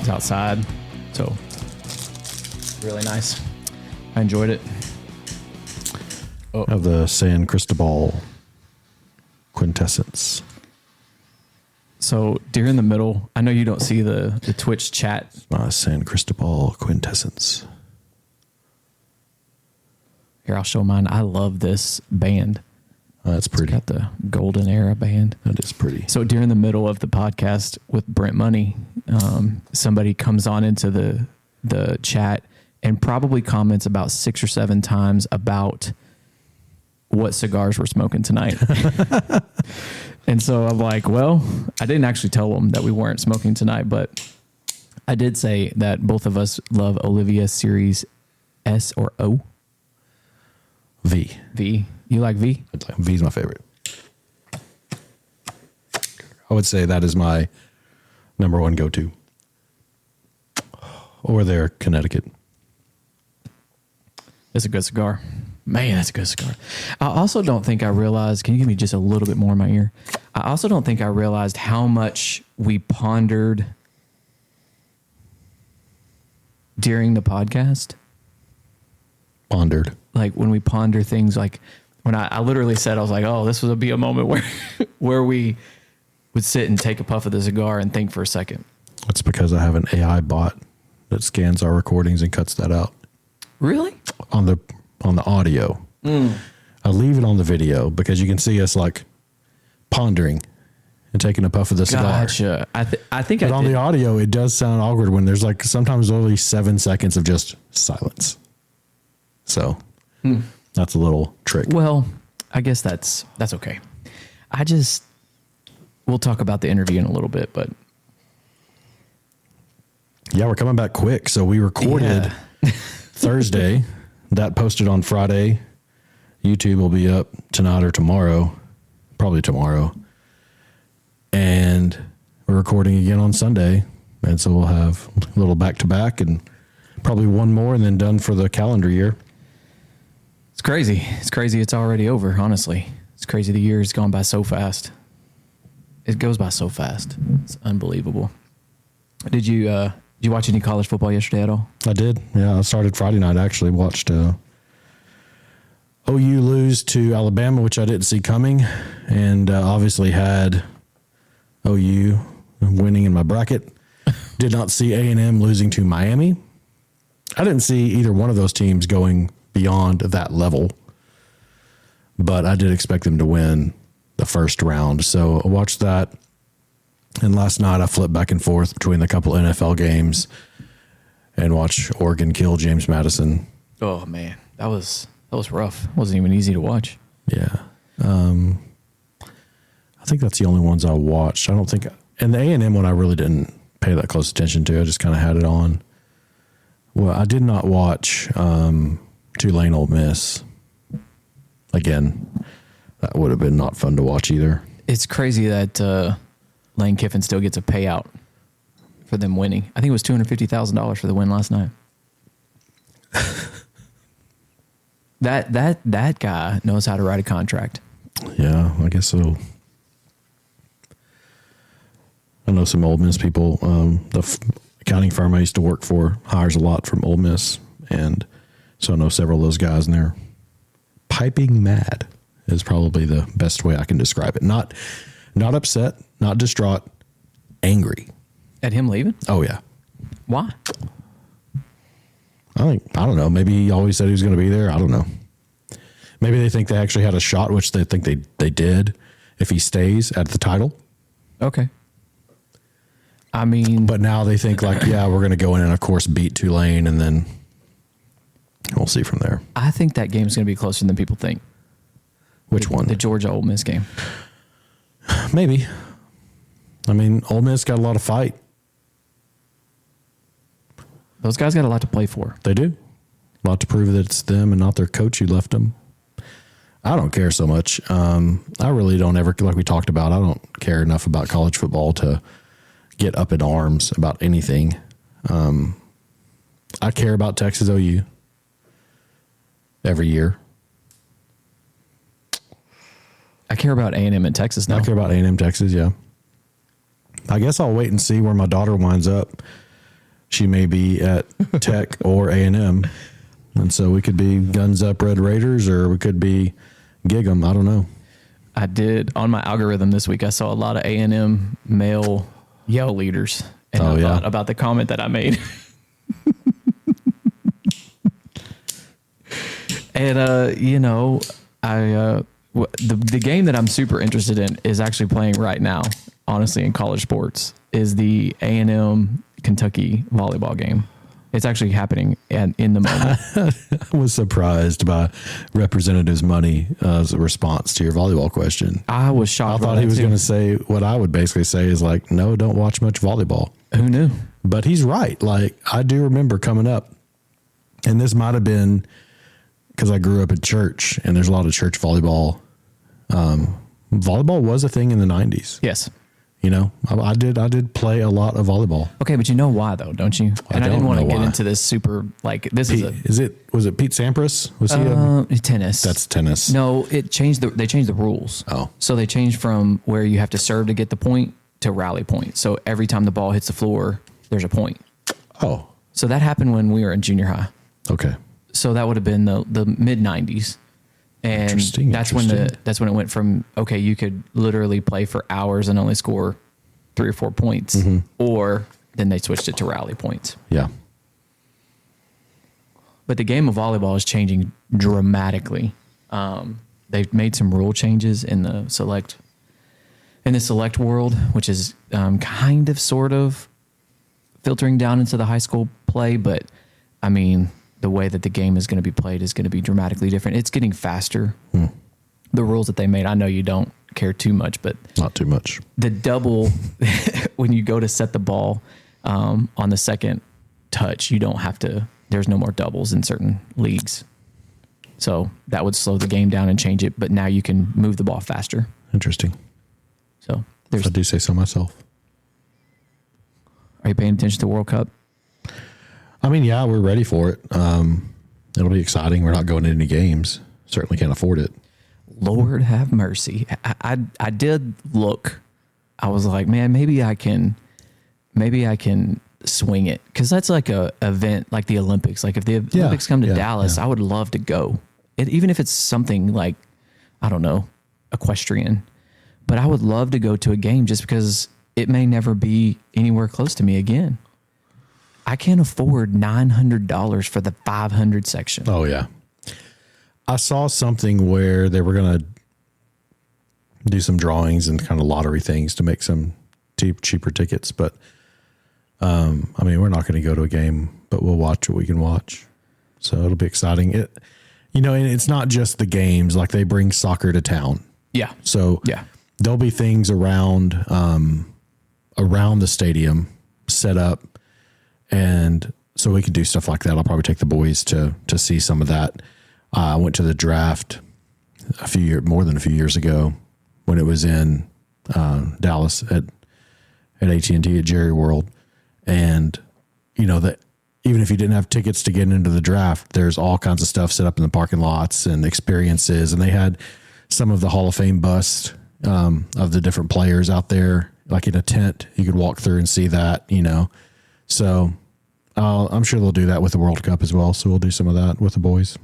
It's outside, so really nice. I enjoyed it. Of the San Cristobal quintessence. So during the middle, I know you don't see the Twitch chat. San Cristobal quintessence. Here, I'll show mine. I love this band. That's pretty. It's got the golden era band. That is pretty. So during the middle of the podcast with Brent Money, somebody comes on into the chat and probably comments about 6 or 7 times about what cigars we're smoking tonight. And so I'm like, well, I didn't actually tell them that we weren't smoking tonight, but I did say that both of us love Olivia Series S or O. V. V. You like V? V's my favorite. I would say that is my number one go-to. Or their Connecticut. It's a good cigar. Man, that's a good cigar. I also don't think I realized, can you give me just a little bit more in my ear? I also don't think I realized how much we pondered during the podcast. Pondered. Like when we ponder things, like when I literally said, I was like, oh, this would be a moment where, where we would sit and take a puff of the cigar and think for a second. That's because I have an AI bot that scans our recordings and cuts that out. Really? On the audio. I leave it on the video because you can see us like pondering and taking a puff of the cigar. Gotcha. I think but on the audio, it does sound awkward when there's like sometimes only 7 seconds of just silence. So that's a little trick. Well, I guess that's okay. We'll talk about the interview in a little bit, but yeah, we're coming back quick. So we recorded Thursday. That posted on Friday. YouTube will be up tonight or tomorrow, probably tomorrow. And we're recording again on Sunday. And so we'll have a little back-to-back and probably one more and then done for the calendar year. It's crazy. It's crazy. It's already over, honestly. It's crazy. The year has gone by so fast. It goes by so fast. It's unbelievable. Did you watch any college football yesterday at all? I did. Yeah, I started Friday night. I actually watched OU lose to Alabama, which I didn't see coming, and obviously had OU winning in my bracket. Did not see A&M losing to Miami. I didn't see either one of those teams going beyond that level, but I did expect them to win the first round. So I watched that. And last night I flipped back and forth between a couple NFL games and watched Oregon kill James Madison. Oh man, that was rough. It wasn't even easy to watch. Yeah. I think that's the only ones I watched. I don't think, and the A&M one I really didn't pay that close attention to. I just kind of had it on. Well, I did not watch Tulane Ole Miss. Again, that would have been not fun to watch either. It's crazy that Lane Kiffin still gets a payout for them winning. I think it was $250,000 for the win last night. That guy knows how to write a contract. Yeah, I guess so. I know some Ole Miss people. The accounting firm I used to work for hires a lot from Ole Miss, and so I know several of those guys, and they're piping mad is probably the best way I can describe it. Not upset, not distraught, angry. At him leaving? Oh, yeah. Why? I don't know. Maybe he always said he was going to be there. I don't know. Maybe they think they actually had a shot, which they think they did, if he stays at the title. Okay. I mean... But now they think like, yeah, we're going to go in and, of course, beat Tulane, and then we'll see from there. I think that game's going to be closer than people think. Which one? The Georgia Ole Miss game. Maybe. I mean, Ole Miss got a lot of fight. Those guys got a lot to play for. They do. A lot to prove that it's them and not their coach who left them. I don't care so much. I really don't ever, like we talked about, I don't care enough about college football to get up in arms about anything. I care about Texas OU every year. I care about A&M and Texas now. I care about A&M Texas, yeah. I guess I'll wait and see where my daughter winds up she may be at Tech or A&M. And so we could be Guns Up Red Raiders, or we could be Gig 'em. I don't know. I did on my algorithm this week. I saw a lot of A&M male yell leaders, and I thought about the comment that I made. And you know, the game that I'm super interested in is actually playing right now. Honestly, in college sports, is the A&M Kentucky volleyball game. It's actually happening in the moment. I was surprised by Representative's money as a response to your volleyball question. I was shocked. I thought he was going to say what I would basically say is like, no, don't watch much volleyball. Who knew? But he's right. Like, I do remember coming up, and this might have been because I grew up at church, and there's a lot of church volleyball. Volleyball was a thing in the 90s. Yes. You know, I did play a lot of volleyball. Okay, but you know why though, don't you? And I didn't want to get into this super like this Pete, was it Pete Sampras? Was he tennis? That's tennis. No, they changed the rules. Oh. So they changed from where you have to serve to get the point to rally point. So every time the ball hits the floor, there's a point. Oh. So that happened when we were in junior high. Okay. So that would have been the mid 90s. And that's when it went from, okay, you could literally play for hours and only score 3 or 4 points, or then they switched it to rally points. Yeah. But the game of volleyball is changing dramatically. They've made some rule changes in the select world, which is kind of sort of filtering down into the high school play. But I mean, the way that the game is going to be played is going to be dramatically different. It's getting faster. The rules that they made, I know you don't care too much, but not too much. The double, when you go to set the ball on the second touch, you don't have to, there's no more doubles in certain leagues. So that would slow the game down and change it, but now you can move the ball faster. Interesting. So if I do say so myself. Are you paying attention to the World Cup? I mean, yeah, we're ready for it. It'll be exciting. We're not going to any games. Certainly can't afford it. Lord have mercy. I did look. I was like, man, maybe I can swing it, because that's like a event like the Olympics. Like if the Olympics come to Dallas, I would love to go. Even if it's something like, I don't know, equestrian, but I would love to go to a game just because it may never be anywhere close to me again. I can't afford $900 for the 500 section. Oh yeah. I saw something where they were going to do some drawings and kind of lottery things to make some cheaper tickets. But, I mean, we're not going to go to a game, but we'll watch what we can watch. So it'll be exciting. And it's not just the games, like they bring soccer to town. Yeah. So there'll be things around the stadium set up. And so we can do stuff like that. I'll probably take the boys to see some of that. I went to the draft more than a few years ago when it was in Dallas at AT&T at Jerry World. And, that even if you didn't have tickets to get into the draft, there's all kinds of stuff set up in the parking lots and experiences. And they had some of the Hall of Fame busts of the different players out there, like in a tent. You could walk through and see that, So I'm sure they'll do that with the World Cup as well. So we'll do some of that with the boys.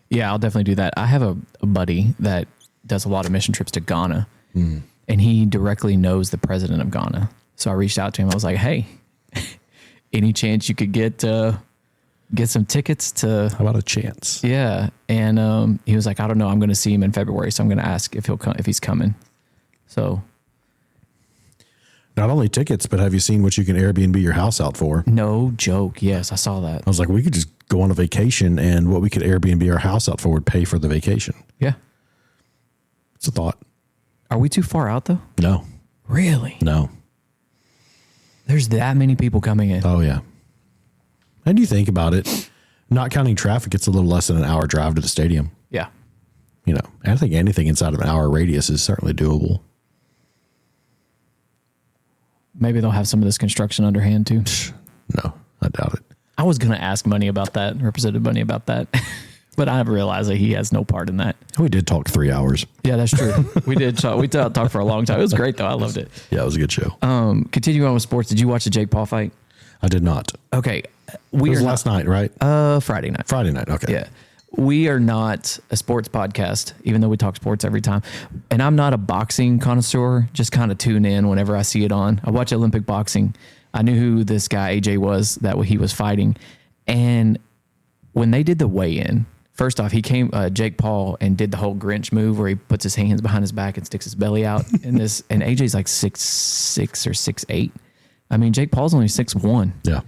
Yeah, I'll definitely do that. I have a buddy that does a lot of mission trips to Ghana, and he directly knows the president of Ghana. So I reached out to him. I was like, hey, any chance you could get some tickets to... How about a chance? Yeah. And he was like, I don't know. I'm going to see him in February, so I'm going to ask if he's coming. So... Not only tickets, but have you seen what you can Airbnb your house out for? No joke. Yes, I saw that. I was like, we could just go on a vacation, and what we could Airbnb our house out for would pay for the vacation. Yeah. It's a thought. Are we too far out, though? No. Really? No. There's that many people coming in. Oh, yeah. And you think about it, not counting traffic, it's a little less than an hour drive to the stadium. Yeah. I think anything inside of an hour radius is certainly doable. Maybe they'll have some of this construction underhand too. No, I doubt it. I was going to ask Representative Money about that, but I realized that he has no part in that. We did talk 3 hours. Yeah, that's true. We did talk. We talked for a long time. It was great though. I loved it. Yeah, it was a good show. Continue on with sports. Did you watch the Jake Paul fight? I did not. Okay. It was last night, right? Friday night. Friday night. Okay. Yeah. We are not a sports podcast, even though we talk sports every time. And I'm not a boxing connoisseur, just kind of tune in whenever I see it on. I watch Olympic boxing. I knew who this guy, AJ, was, that he was fighting. And when they did the weigh-in, first off, he came, Jake Paul, and did the whole Grinch move where he puts his hands behind his back and sticks his belly out. And AJ's like 6'6" or 6'8". I mean, Jake Paul's only 6'1". Yeah.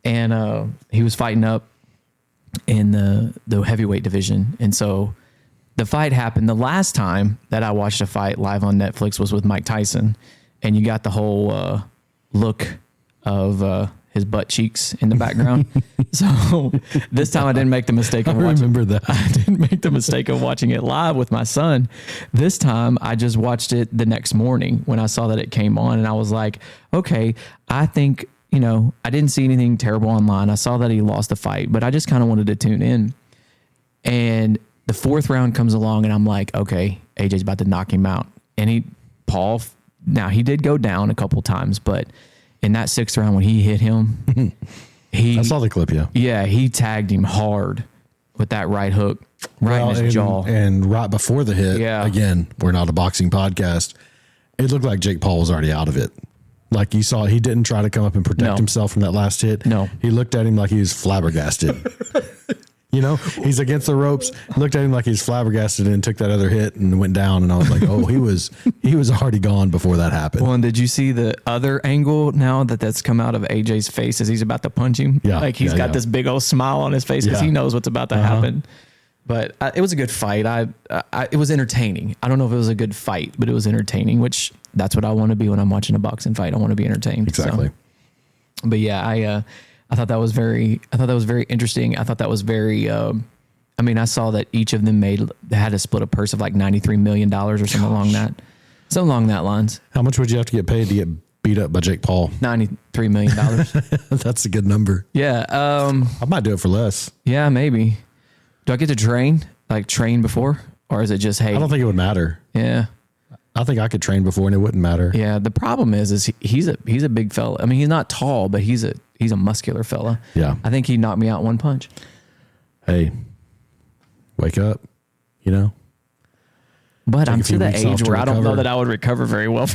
And he was fighting up in the heavyweight division. And so the fight happened. The last time that I watched a fight live on Netflix was with Mike Tyson. And you got the whole look of his butt cheeks in the background. So this time I didn't make the mistake of watching. I remember that. I didn't make the mistake of watching it live with my son. This time I just watched it the next morning when I saw that it came on, and I was like, okay, I think, I didn't see anything terrible online. I saw that he lost the fight, but I just kind of wanted to tune in. And the fourth round comes along and I'm like, okay, AJ's about to knock him out. And Paul, now he did go down a couple times, but in that sixth round when he hit him, I saw the clip, yeah. Yeah, he tagged him hard with that right hook in his jaw. And right before the hit, again, we're not a boxing podcast, it looked like Jake Paul was already out of it. Like you saw, he didn't try to come up and protect himself from that last hit. No. He looked at him like he was flabbergasted. He's against the ropes, looked at him like he's flabbergasted and took that other hit and went down. And I was like, oh, he was already gone before that happened. Well, and did you see the other angle now that's come out of AJ's face as he's about to punch him? Yeah. Like he's got this big old smile on his face because he knows what's about to happen. But it was a good fight. It was entertaining. I don't know if it was a good fight, but it was entertaining, which that's what I want to be when I'm watching a boxing fight. I want to be entertained. Exactly. So. But yeah, I thought that was very interesting. I thought that was very, I saw that each of them had to split a purse of like $93 million or something along that lines. How much would you have to get paid to get beat up by Jake Paul? $93 million. That's a good number. Yeah. I might do it for less. Yeah, maybe. Do I get to train before? Or is it just, hey? I don't think it would matter. Yeah. I think I could train before and it wouldn't matter. Yeah. The problem is he's a big fella. I mean, he's not tall, but he's a muscular fella. Yeah. I think he knocked me out one punch. Hey, wake up, But I'm to the age where I don't know that I would recover very well.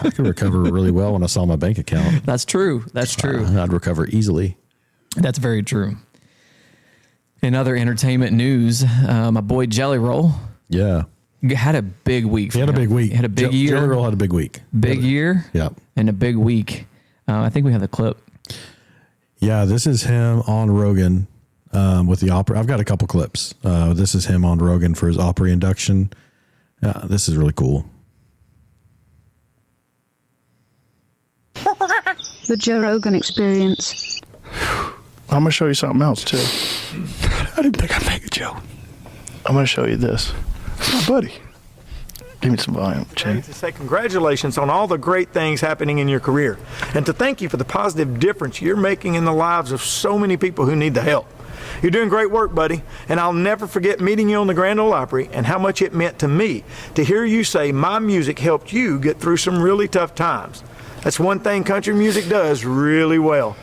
I could recover really well when I saw my bank account. That's true. I'd recover easily. That's very true. In other entertainment news, my boy Jelly Roll. Yeah. Had a big week. He had a big week. He had a big year. Jelly Roll had a big week. Big year. Yeah. And a big week. I think we have the clip. Yeah, this is him on Rogan with the Opry. I've got a couple clips. This is him on Rogan for his Opry induction. This is really cool. The Joe Rogan Experience. I'm going to show you something else, too. I didn't think I'd make it, Joe. I'm going to show you this. It's my buddy. Give me some volume, Chin. To say congratulations on all the great things happening in your career, and to thank you for the positive difference you're making in the lives of so many people who need the help. You're doing great work, buddy, and I'll never forget meeting you on the Grand Ole Opry and how much it meant to me to hear you say my music helped you get through some really tough times. That's one thing country music does really well.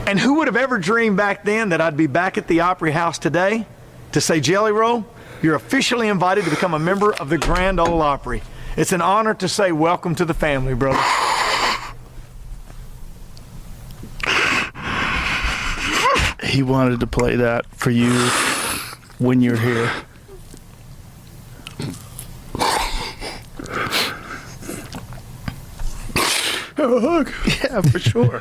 And who would have ever dreamed back then that I'd be back at the Opry House today to say, Jelly Roll, you're officially invited to become a member of the Grand Ole Opry. It's an honor to say welcome to the family, brother. He wanted to play that for you when you're here. Have a hug. Yeah, for sure.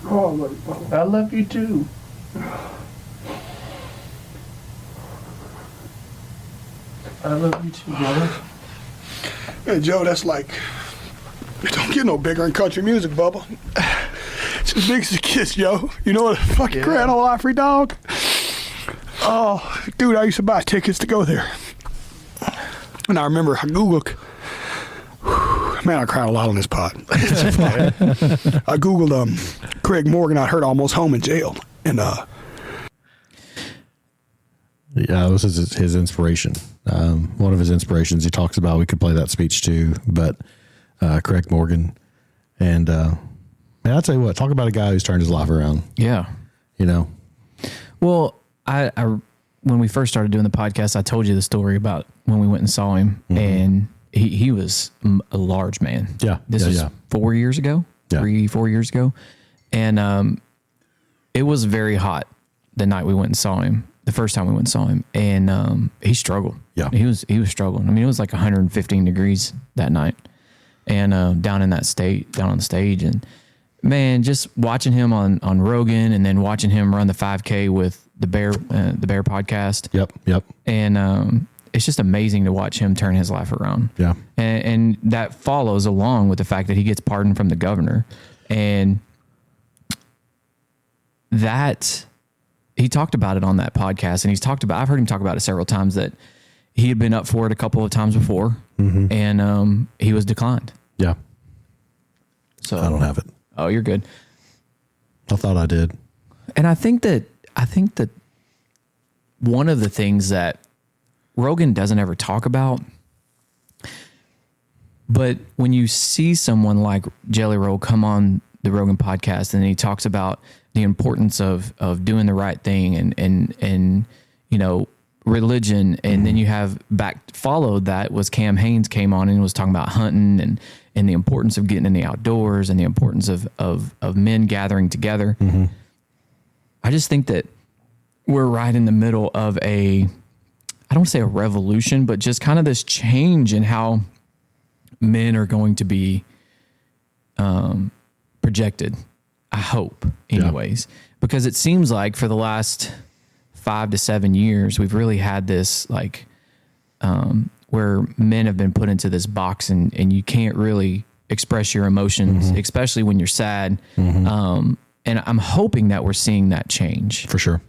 Oh, I love you too. I love you too, brother. Hey, Joe, that's like, it don't get no bigger in country music, Bubba. It's as big as a kiss, Joe. You know what, fucking Grand Ole Opry, dog? Oh, dude, I used to buy tickets to go there. And I remember I Googled, man, I cried a lot on this pod. I Googled Craig Morgan. I heard almost home in jail. And Yeah, it was his inspiration. One of his inspirations. He talks about, we could play that speech too, but Craig Morgan. And man, I'll tell you what, talk about a guy who's turned his life around. Yeah. You know? Well, I when we first started doing the podcast, I told you the story about when we went and saw him, and he was a large man. Yeah. This was 4 years ago, Yeah. 3-4 years ago. And it was very hot the night we went and saw him, the first time we went and saw him. And he struggled. Yeah. He was struggling. I mean, it was like 115 degrees that night. And down on the stage. And man, just watching him on Rogan, and then watching him run the 5K with the Bear podcast. Yep. And it's just amazing to watch him turn his life around. Yeah. And that follows along with the fact that he gets pardoned from the governor. And that he talked about it on that podcast, and I've heard him talk about it several times, that he had been up for it a couple of times before, and he was declined. Yeah. So I don't have it. Oh, you're good. I thought I did. And I think that one of the things that Rogan doesn't ever talk about, but when you see someone like Jelly Roll come on the Rogan podcast, and he talks about the importance of doing the right thing and you know, religion, and then you have followed that was Cam Haines came on and was talking about hunting and the importance of getting in the outdoors and the importance of men gathering together. I just think that we're right in the middle of I don't want to say a revolution, but just kind of this change in how men are going to be projected, I hope, anyways. Because it seems like for the last 5 to 7 years, we've really had this like where men have been put into this box, and you can't really express your emotions, especially when you're sad. And I'm hoping that we're seeing that change. For sure.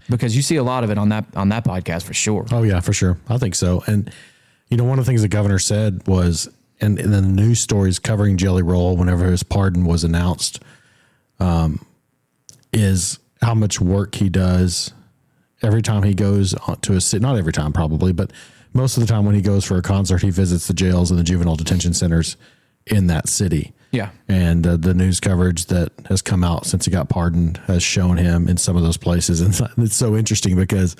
Because you see a lot of it on that podcast for sure. Oh yeah, for sure. I think so. And you know, one of the things the governor said was, and then the news stories covering Jelly Roll whenever his pardon was announced, is how much work he does every time he goes to a city. Not every time probably, but most of the time when he goes for a concert, he visits the jails and the juvenile detention centers in that city. Yeah. And the news coverage that has come out since he got pardoned has shown him in some of those places. And it's so interesting because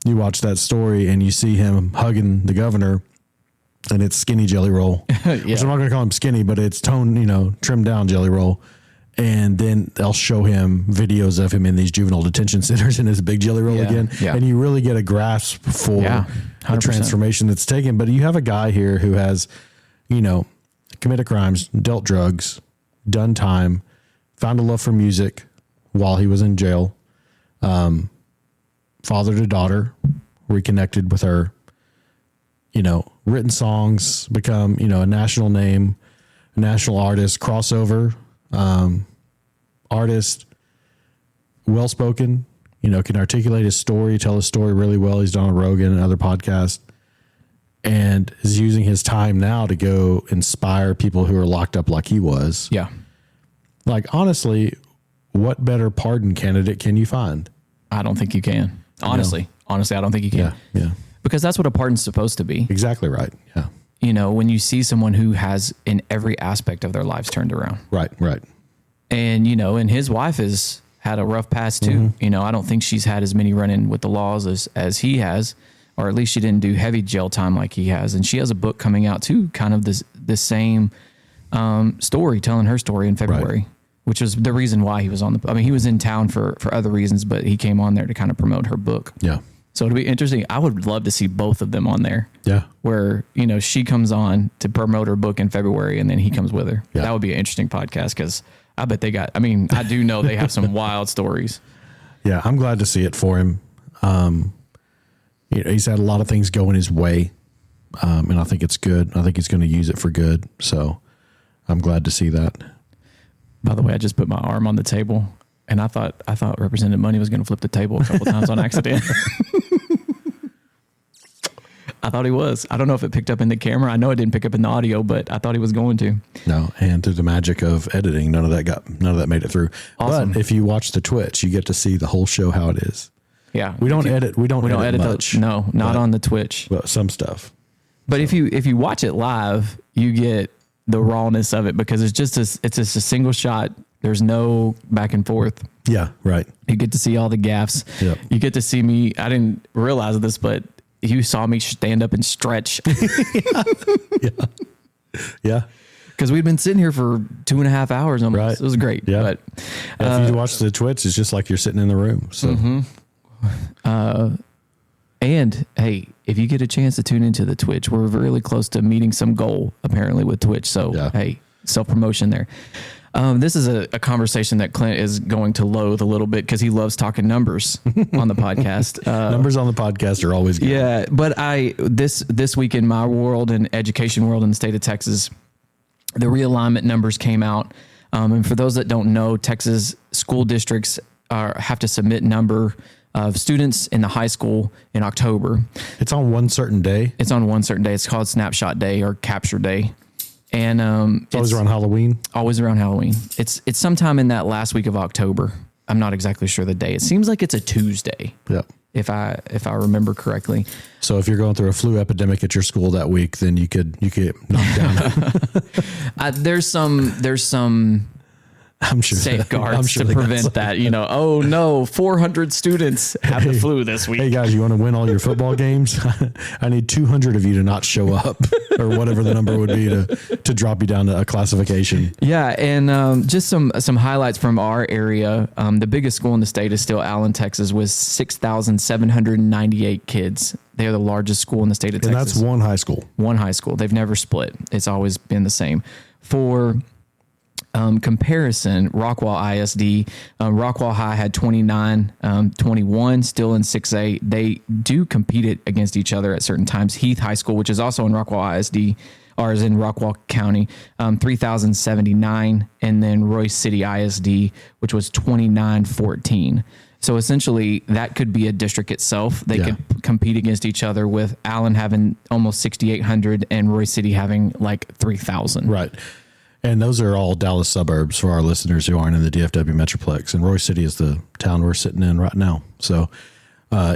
you watch that story and you see him hugging the governor, and it's skinny Jelly Roll, which I'm not going to call him skinny, but it's trimmed down Jelly Roll. And then they'll show him videos of him in these juvenile detention centers in his big Jelly Roll again. Yeah. And you really get a grasp for the transformation that's taken. But you have a guy here who has, committed crimes, dealt drugs, done time, found a love for music while he was in jail, fathered a daughter, reconnected with her, written songs, become, a national name, a national artist, crossover artist, well-spoken, can articulate his story, tell his story really well. He's done on Rogan and other podcasts, and is using his time now to go inspire people who are locked up like he was. Yeah. Like, honestly, what better pardon candidate can you find? I don't think you can. Honestly, I don't think you can. Yeah. Because that's what a pardon's supposed to be. Exactly right. Yeah. When you see someone who has in every aspect of their lives turned around. Right. And, and his wife has had a rough past too. I don't think she's had as many run-in with the laws as he has, or at least she didn't do heavy jail time like he has. And she has a book coming out too, kind of the same story, telling her story in February, which was the reason why he was on he was in town for other reasons, but he came on there to kind of promote her book. Yeah. So it'll be interesting. I would love to see both of them on there. Yeah. Where, she comes on to promote her book in February and then he comes with her. Yeah. That would be an interesting podcast because I bet I do know they have some wild stories. Yeah. I'm glad to see it for him. He's had a lot of things going his way. And I think it's good. I think he's going to use it for good. So I'm glad to see that. By the way, I just put my arm on the table and I thought Representative Money was going to flip the table a couple times on accident. I thought he was. I don't know if it picked up in the camera. I know it didn't pick up in the audio, but I thought he was going to. No, and through the magic of editing, none of that made it through. Awesome. But if you watch the Twitch, you get to see the whole show how it is. Yeah. We don't edit. We don't edit much. No, not on the Twitch. But some stuff. But if you watch it live, you get the rawness of it because it's just a single shot. There's no back and forth. Yeah, right. You get to see all the gaffes. Yep. You get to see me. I didn't realize this, but you saw me stand up and stretch. Yeah. Because we'd been sitting here for 2.5 hours almost. Right. It was great. Yeah. But if you watch the Twitch, it's just like you're sitting in the room. So, and hey, if you get a chance to tune into the Twitch, we're really close to meeting some goal apparently with Twitch. So hey, self-promotion there. This is a conversation that Clint is going to loathe a little bit because he loves talking numbers on the podcast. numbers on the podcast are always good. Yeah, but this week in my world and education world in the state of Texas, the realignment numbers came out. And for those that don't know, Texas school districts have to submit number of students in the high school in October. It's on one certain day. It's on one certain day. It's called Snapshot Day or Capture Day. And it's always around Halloween. Always around Halloween. It's sometime in that last week of October. I'm not exactly sure the day. It seems like it's a Tuesday. Yep. If I remember correctly. So if you're going through a flu epidemic at your school that week, then you could knock down. There's some I'm sure safeguards to prevent that. Oh no, 400 students have the flu this week. Hey guys, you want to win all your football games? I need 200 of you to not show up, or whatever the number would be to drop you down to a classification. Yeah, and just some highlights from our area. The biggest school in the state is still Allen, Texas, with 6,798 kids. They are the largest school in the state of Texas. And that's one high school. One high school. They've never split. It's always been the same. For comparison, Rockwall ISD, Rockwall High had 29, 21, still in 6A. They do compete against each other at certain times. Heath High School, which is also in Rockwall ISD, or is in Rockwall County, 3,079, and then Royce City ISD, which was 2,914. So essentially, that could be a district itself. They could compete against each other, with Allen having almost 6,800 and Royce City having like 3,000. Right. And those are all Dallas suburbs for our listeners who aren't in the DFW Metroplex. And Royce City is the town we're sitting in right now. So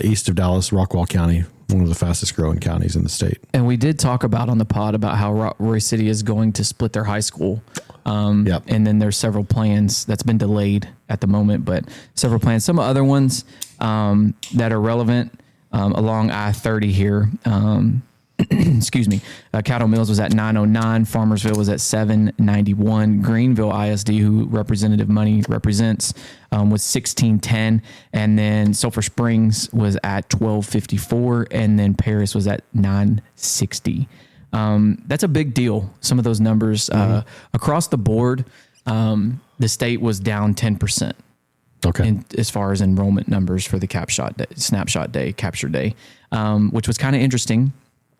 east of Dallas, Rockwall County, one of the fastest growing counties in the state. And we did talk about on the pod about how Royce City is going to split their high school. And then there's several plans that's been delayed at the moment, but several plans. Some other ones that are relevant along I-30 here. Excuse me. Cattle Mills was at 909. Farmersville was at 791. Greenville ISD, who Representative Money represents, was 1610. And then Sulphur Springs was at 1254. And then Paris was at 960. That's a big deal. Some of those numbers across the board, the state was down 10%. Okay. As far as enrollment numbers for the Snapshot Day, Capture Day, which was kind of interesting.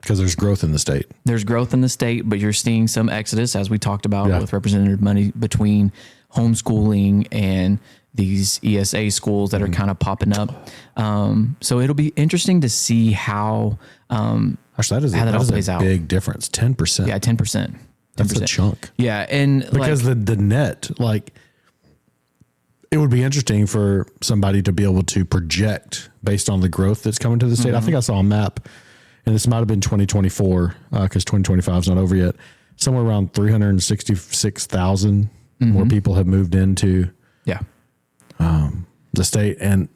Because there's growth in the state. There's growth in the state, but you're seeing some exodus, as we talked about with Representative Money, between homeschooling and these ESA schools that are kind of popping up. So it'll be interesting to see how actually that is a big difference. 10%. Yeah, 10%. That's a chunk. Yeah, and because the net, like, it would be interesting for somebody to be able to project based on the growth that's coming to the state. I think I saw a map. And this might have been 2024 because 2025 is not over yet. Somewhere around 366,000 more people have moved into the state. And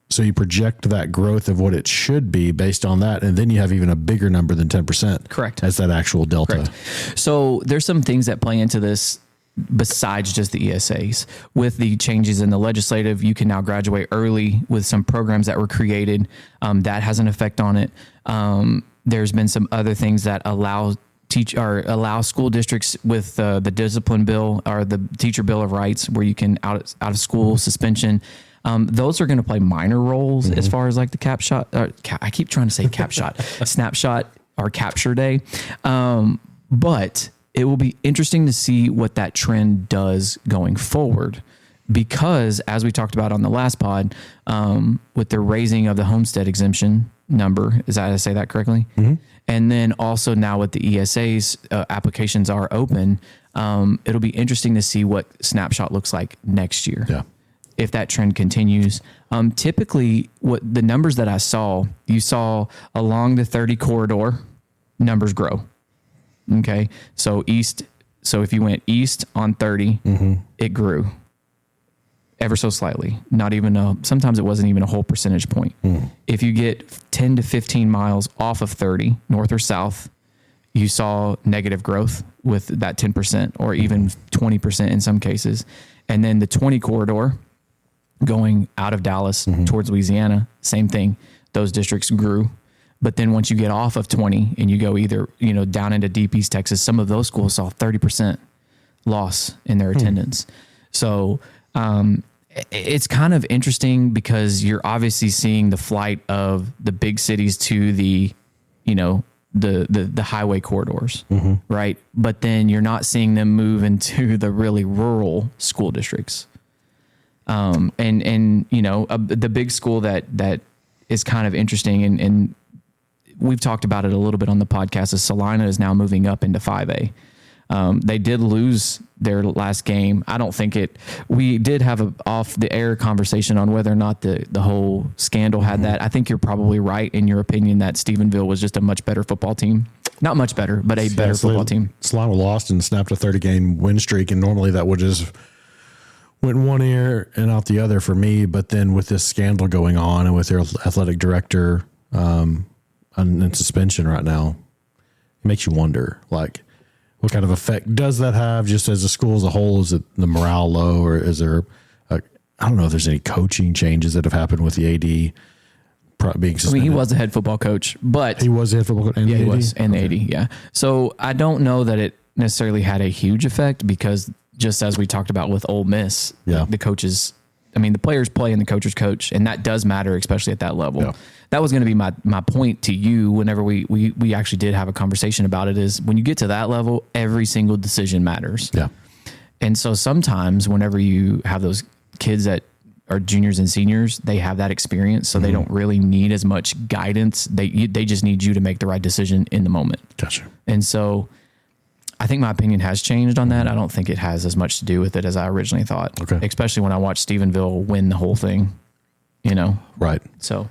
so you project that growth of what it should be based on that. And then you have even a bigger number than 10%. Correct. As that actual delta. Correct. So there's some things that play into this besides just the ESAs. With the changes in the legislative, you can now graduate early with some programs that were created. That has an effect on it. There's been some other things that allow school districts with the discipline bill or the teacher bill of rights, where you can out of school suspension. Those are going to play minor roles as far as like the I keep trying to say snapshot or capture day. But it will be interesting to see what that trend does going forward, because as we talked about on the last pod, with the raising of the homestead exemption number, is that, did I say that correctly? Mm-hmm. And then also now with the ESAs, applications are open. It'll be interesting to see what Snapshot looks like next year. Yeah. if that trend continues. Typically, what the numbers that I saw, you saw along the 30 corridor, numbers grow. Okay, so if you went east on 30, it grew ever so slightly. Sometimes it wasn't even a whole percentage point. If you get 10 to 15 miles off of 30, north or south, you saw negative growth with that 10% or even 20% in some cases. And then the 20 corridor going out of Dallas towards Louisiana, same thing. Those districts grew. But then once you get off of 20 and you go either, down into deep East Texas, some of those schools saw 30% loss in their attendance. So it's kind of interesting because you're obviously seeing the flight of the big cities to the highway corridors, right? But then you're not seeing them move into the really rural school districts. The big school that is kind of interesting and we've talked about it a little bit on the podcast is Salina is now moving up into 5A. They did lose their last game. I don't think we did have a off the air conversation on whether or not the whole scandal had that. I think you're probably right in your opinion that Stephenville was just a much better football team. Not much better, but a better football team. Salina lost and snapped a 30-game win streak, and normally that would just went one ear and out the other for me. But then with this scandal going on and with their athletic director in suspension right now, it makes you wonder, like, what kind of effect does that have just as a school as a whole? Is it the morale low, or is there, I don't know if there's any coaching changes that have happened with the AD being suspended. He was the head football coach, but he was the head football coach and the AD? He was, and the AD, yeah. So I don't know that it necessarily had a huge effect because just as we talked about with Ole Miss, the coaches, the players play and the coaches coach, and that does matter, especially at that level. Yeah. That was going to be my point to you whenever we actually did have a conversation about it, is when you get to that level, every single decision matters. Yeah. And so sometimes whenever you have those kids that are juniors and seniors, they have that experience, so they don't really need as much guidance. They just need you to make the right decision in the moment. Gotcha. And so I think my opinion has changed on that. I don't think it has as much to do with it as I originally thought. Okay. Especially when I watched Stephenville win the whole thing, Right. So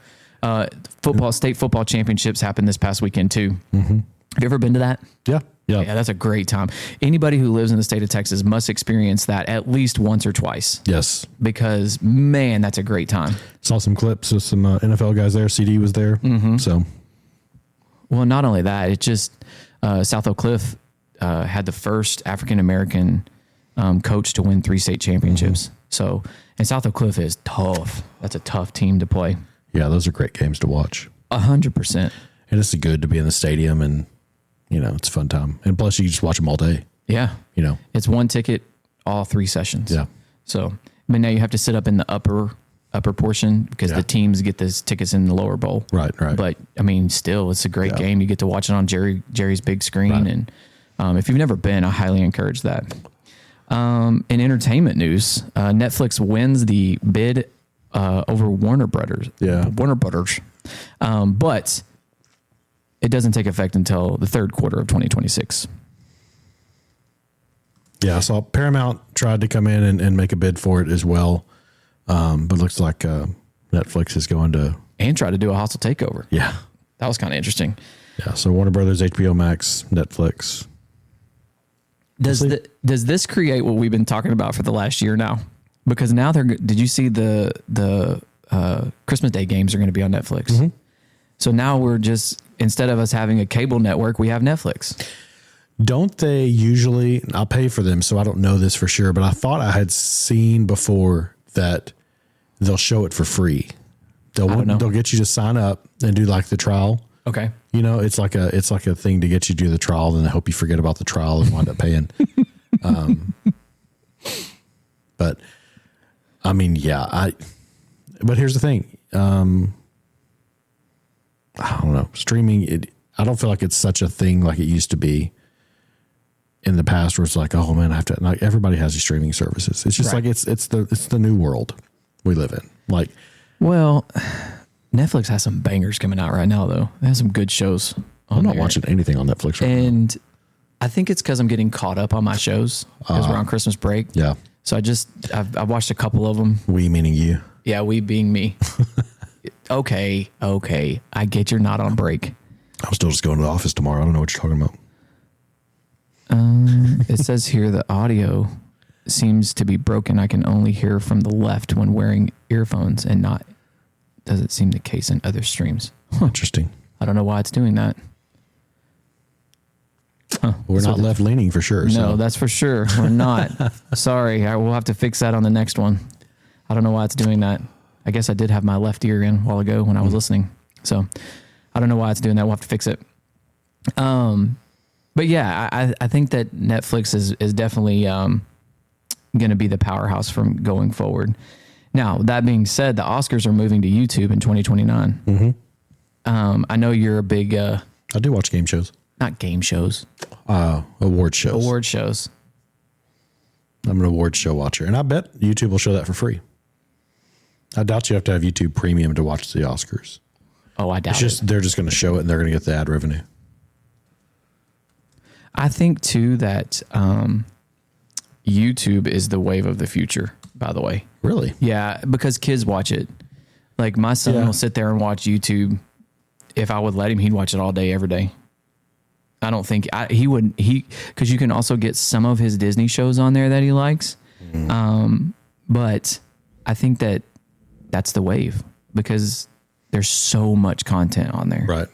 state football championships happened this past weekend too. Have you ever been to that? Yeah. Yeah, that's a great time. Anybody who lives in the state of Texas must experience that at least once or twice. Yes. Because, man, that's a great time. Saw some clips of some NFL guys there. CD was there. So, well, not only that, it just South Oak Cliff had the first African-American coach to win 3 state championships. So, and South Oak Cliff is tough. That's a tough team to play. Yeah, those are great games to watch. 100%. And it's good to be in the stadium, and it's a fun time. And plus, you just watch them all day. Yeah. It's one ticket, all 3 sessions. Yeah. So, but now you have to sit up in the upper portion because the teams get those tickets in the lower bowl. Right. But still, it's a great game. You get to watch it on Jerry's big screen, and if you've never been, I highly encourage that. In entertainment news, Netflix wins the bid over Warner Brothers. Yeah. Warner Brothers. But it doesn't take effect until the 3rd quarter of 2026. Yeah, I saw Paramount tried to come in and make a bid for it as well. But looks like Netflix is going to... And try to do a hostile takeover. Yeah. That was kind of interesting. Yeah, so Warner Brothers, HBO Max, Netflix. Does this create what we've been talking about for the last year now? Because now did you see the Christmas Day games are going to be on Netflix? So now we're just, instead of us having a cable network, we have Netflix. Don't they usually, I'll pay for them, so I don't know this for sure, but I thought I had seen before that they'll show it for free. They'll get you to sign up and do like the trial. Okay. It's like a thing to get you to do the trial, and I hope you forget about the trial and wind up paying. But but here's the thing. I don't know. Streaming, I don't feel like it's such a thing like it used to be in the past, where it's like, oh man, I have to. Like, everybody has these streaming services. It's just like it's the new world we live in. Like, well, Netflix has some bangers coming out right now, though. They have some good shows. I'm not watching anything on Netflix right now. And I think it's because I'm getting caught up on my shows because we're on Christmas break. Yeah. So I watched a couple of them. We meaning you. Yeah, we being me. Okay. I get you're not on break. I'm still just going to the office tomorrow. I don't know what you're talking about. It says here the audio seems to be broken. I can only hear from the left when wearing earphones and not does it seem the case in other streams. Interesting. I don't know why it's doing that. We're not left leaning for sure. No, that's for sure. We're not. Sorry. I will have to fix that on the next one. I don't know why it's doing that. I guess I did have my left ear in a while ago when I was listening. So I don't know why it's doing that. We'll have to fix it. But yeah, I think that Netflix is definitely going to be the powerhouse from going forward. Now, that being said, the Oscars are moving to YouTube in 2029. Mm-hmm. I know you're a big... I do watch game shows. Not game shows. Award shows. Award shows. I'm an award show watcher. And I bet YouTube will show that for free. I doubt you have to have YouTube Premium to watch the Oscars. Oh, I doubt it. They're just going to show it and they're going to get the ad revenue. I think, too, that YouTube is the wave of the future, by the way. Really? Yeah, because kids watch it. Like, my son will sit there and watch YouTube. If I would let him, he'd watch it all day, every day. I don't think he would, because you can also get some of his Disney shows on there that he likes. But I think that that's the wave because there's so much content on there. Right.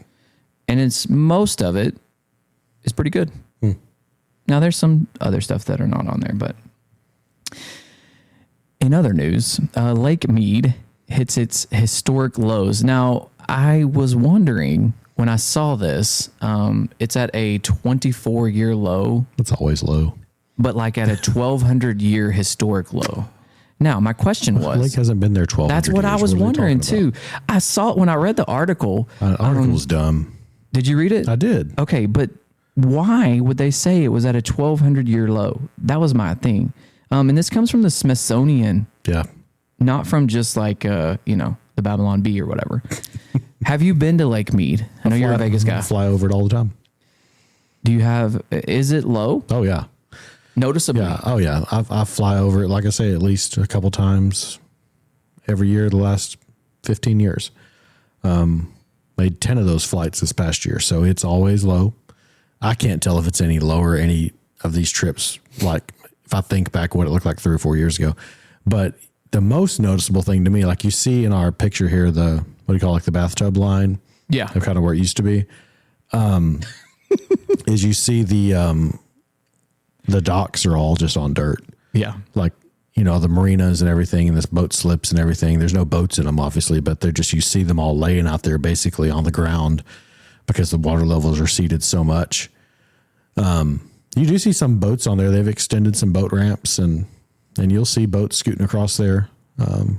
And most of it is pretty good. Now there's some other stuff that are not on there, but in other news, Lake Mead hits its historic lows. Now I was wondering, when I saw this, it's at a 24-year low. It's always low. But like at a 1,200-year historic low. Now, my question was... The lake hasn't been there 1,200 That's what years. I was wondering, too. I saw it when I read the article. The article was dumb. Did you read it? I did. Okay, but why would they say it was at a 1,200-year low? That was my thing. And this comes from the Smithsonian. Yeah. Not from just like, the Babylon Bee or whatever. Have you been to Lake Mead? I know you're a Vegas guy. I fly over it all the time. Is it low? Oh, yeah. Noticeably? Yeah. Oh, yeah. I fly over it, like I say, at least a couple times every year the last 15 years. Made 10 of those flights this past year, so it's always low. I can't tell if it's any lower any of these trips, like if I think back what it looked like 3 or 4 years ago. But the most noticeable thing to me, like you see in our picture here, what do you call it, like the bathtub line? Yeah. Kind of where it used to be. Is you see the docks are all just on dirt. Yeah. Like, the marinas and everything, and this boat slips and everything. There's no boats in them, obviously, but you see them all laying out there basically on the ground because the water levels are seeded so much. You do see some boats on there. They've extended some boat ramps and you'll see boats scooting across there.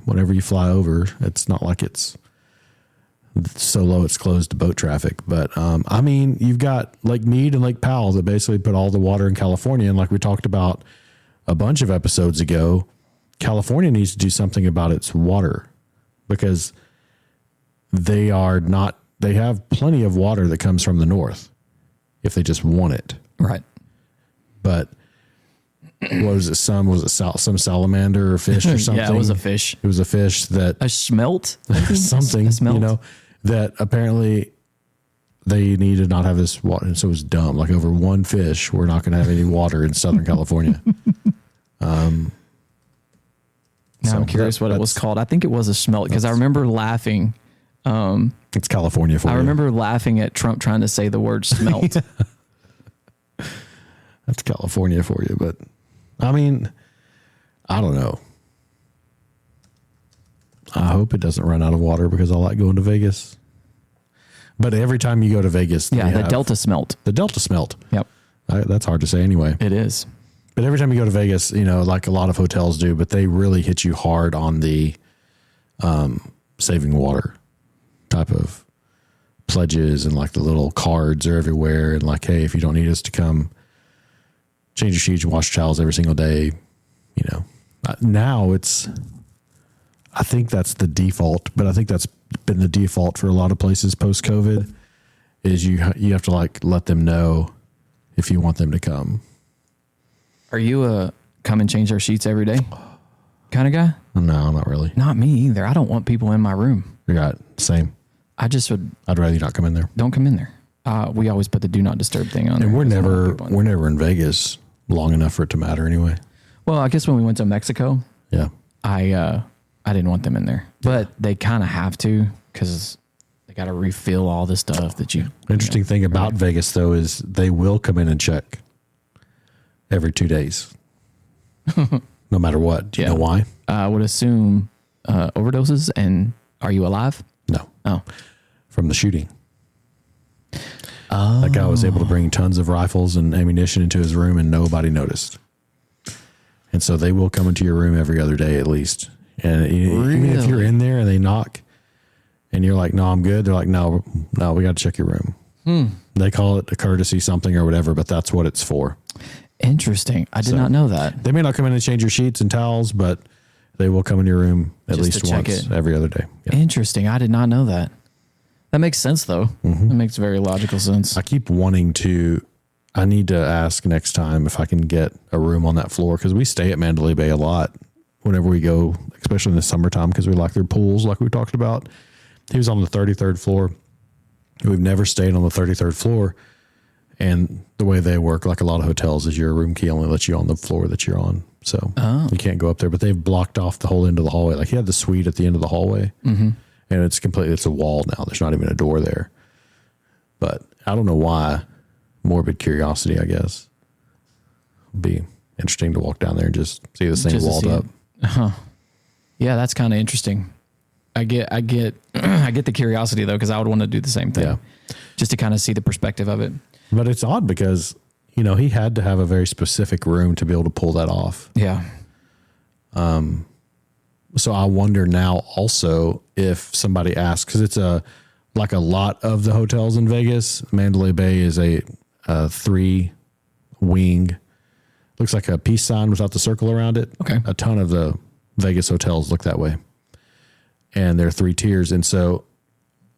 Whenever you fly over, it's not like it's so low it's closed to boat traffic. But, you've got Lake Mead and Lake Powell that basically put all the water in California. And like we talked about a bunch of episodes ago, California needs to do something about its water because they have plenty of water that comes from the north if they just want it. Right. But what was it? Some salamander or fish or something? Yeah, it was a fish. It was a fish that A smelt? something, A smelt? that apparently they need to not have this water. And so it was dumb. Like over one fish, we're not going to have any water in Southern California. Now I'm curious what it was called. I think it was a smelt because I remember laughing. It's California for you. I remember laughing at Trump trying to say the word smelt. That's California for you. But I don't know. I hope it doesn't run out of water because I like going to Vegas. But every time you go to Vegas, Yeah, the Delta smelt. The Delta smelt. Yep. That's hard to say anyway. It is. But every time you go to Vegas, like a lot of hotels do, but they really hit you hard on the saving water type of pledges, and like the little cards are everywhere. And like, hey, if you don't need us to come change your sheets and wash your towels every single day, now I think that's the default, but I think that's been the default for a lot of places post-COVID is you have to like let them know if you want them to come. Are you a come and change their sheets every day kind of guy? No, not really. Not me either. I don't want people in my room. You got same. I just would. I'd rather you not come in there. Don't come in there. We always put the do not disturb thing on. And there. we're never in Vegas long enough for it to matter anyway. Well, I guess when we went to Mexico, Yeah. I didn't want them in there, but they kind of have to because they got to refill all the stuff that you. Interesting thing about Vegas though is they will come in and check every 2 days, no matter what. Do you know why? I would assume overdoses. And are you alive? No. Oh, From the shooting. That guy was able to bring tons of rifles and ammunition into his room and nobody noticed. And so they will come into your room every other day at least. And even if you're in there and they knock and you're like, no, I'm good. They're like, no, we got to check your room. They call it a courtesy something or whatever, but that's what it's for. interesting. I did not know that. They may not come in and change your sheets and towels, but they will come in your room at Just least to check once it. every other day. Yeah. Interesting. I did not know that. That makes sense, though. That makes very logical sense. I keep wanting to. I need to ask next time if I can get a room on that floor because we stay at Mandalay Bay a lot whenever we go, especially in the summertime because we like their pools, like we talked about. He was on the 33rd floor. We've never stayed on the 33rd floor, and the way they work, like a lot of hotels, is your room key only lets you on the floor that you're on, so you can't go up there. But they've blocked off the whole end of the hallway. Like he had the suite at the end of the hallway, and it's a wall now. There's not even a door there. But I don't know why. Morbid curiosity, I guess. It'd be interesting to walk down there and just see this thing Just to walled see up. it. Yeah, that's kind of interesting. I get I get the curiosity though, because I would want to do the same thing. Yeah. Just to kind of see the perspective of it. But it's odd because, he had to have a very specific room to be able to pull that off. Yeah. So I wonder now also if somebody asks, because it's like a lot of the hotels in Vegas. Mandalay Bay is a 3-wing, looks like a peace sign without the circle around it. Okay. A ton of the Vegas hotels look that way. And they're 3 tiers. And so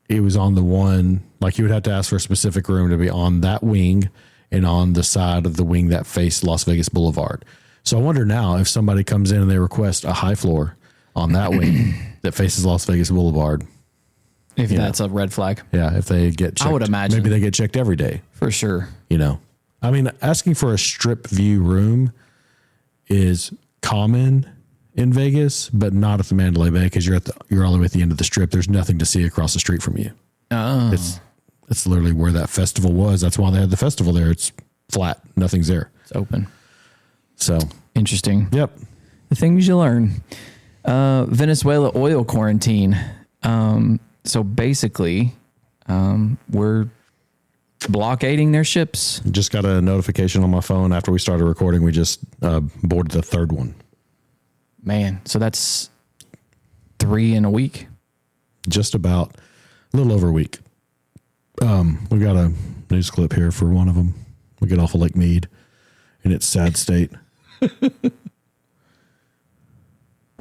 it was on the one, like you would have to ask for a specific room to be on that wing and on the side of the wing that faced Las Vegas Boulevard. So I wonder now if somebody comes in and they request a high floor on that wing that faces Las Vegas Boulevard. If that's a red flag. Yeah, if they get checked. I would imagine. Maybe they get checked every day. For sure. I mean, asking for a strip view room is common in Vegas, but not at the Mandalay Bay because you're all the way at the end of the strip. There's nothing to see across the street from you. Oh. It's literally where that festival was. That's why they had the festival there. It's flat. Nothing's there. It's open. So Interesting. Yep. The things you learn. Venezuela oil quarantine. So basically, we're blockading their ships. Just got a notification on my phone after we started recording. We just boarded the 3rd one. Man, so that's 3 in a week. Just about a little over a week. We got a news clip here for one of them. We get off of Lake Mead in its sad state.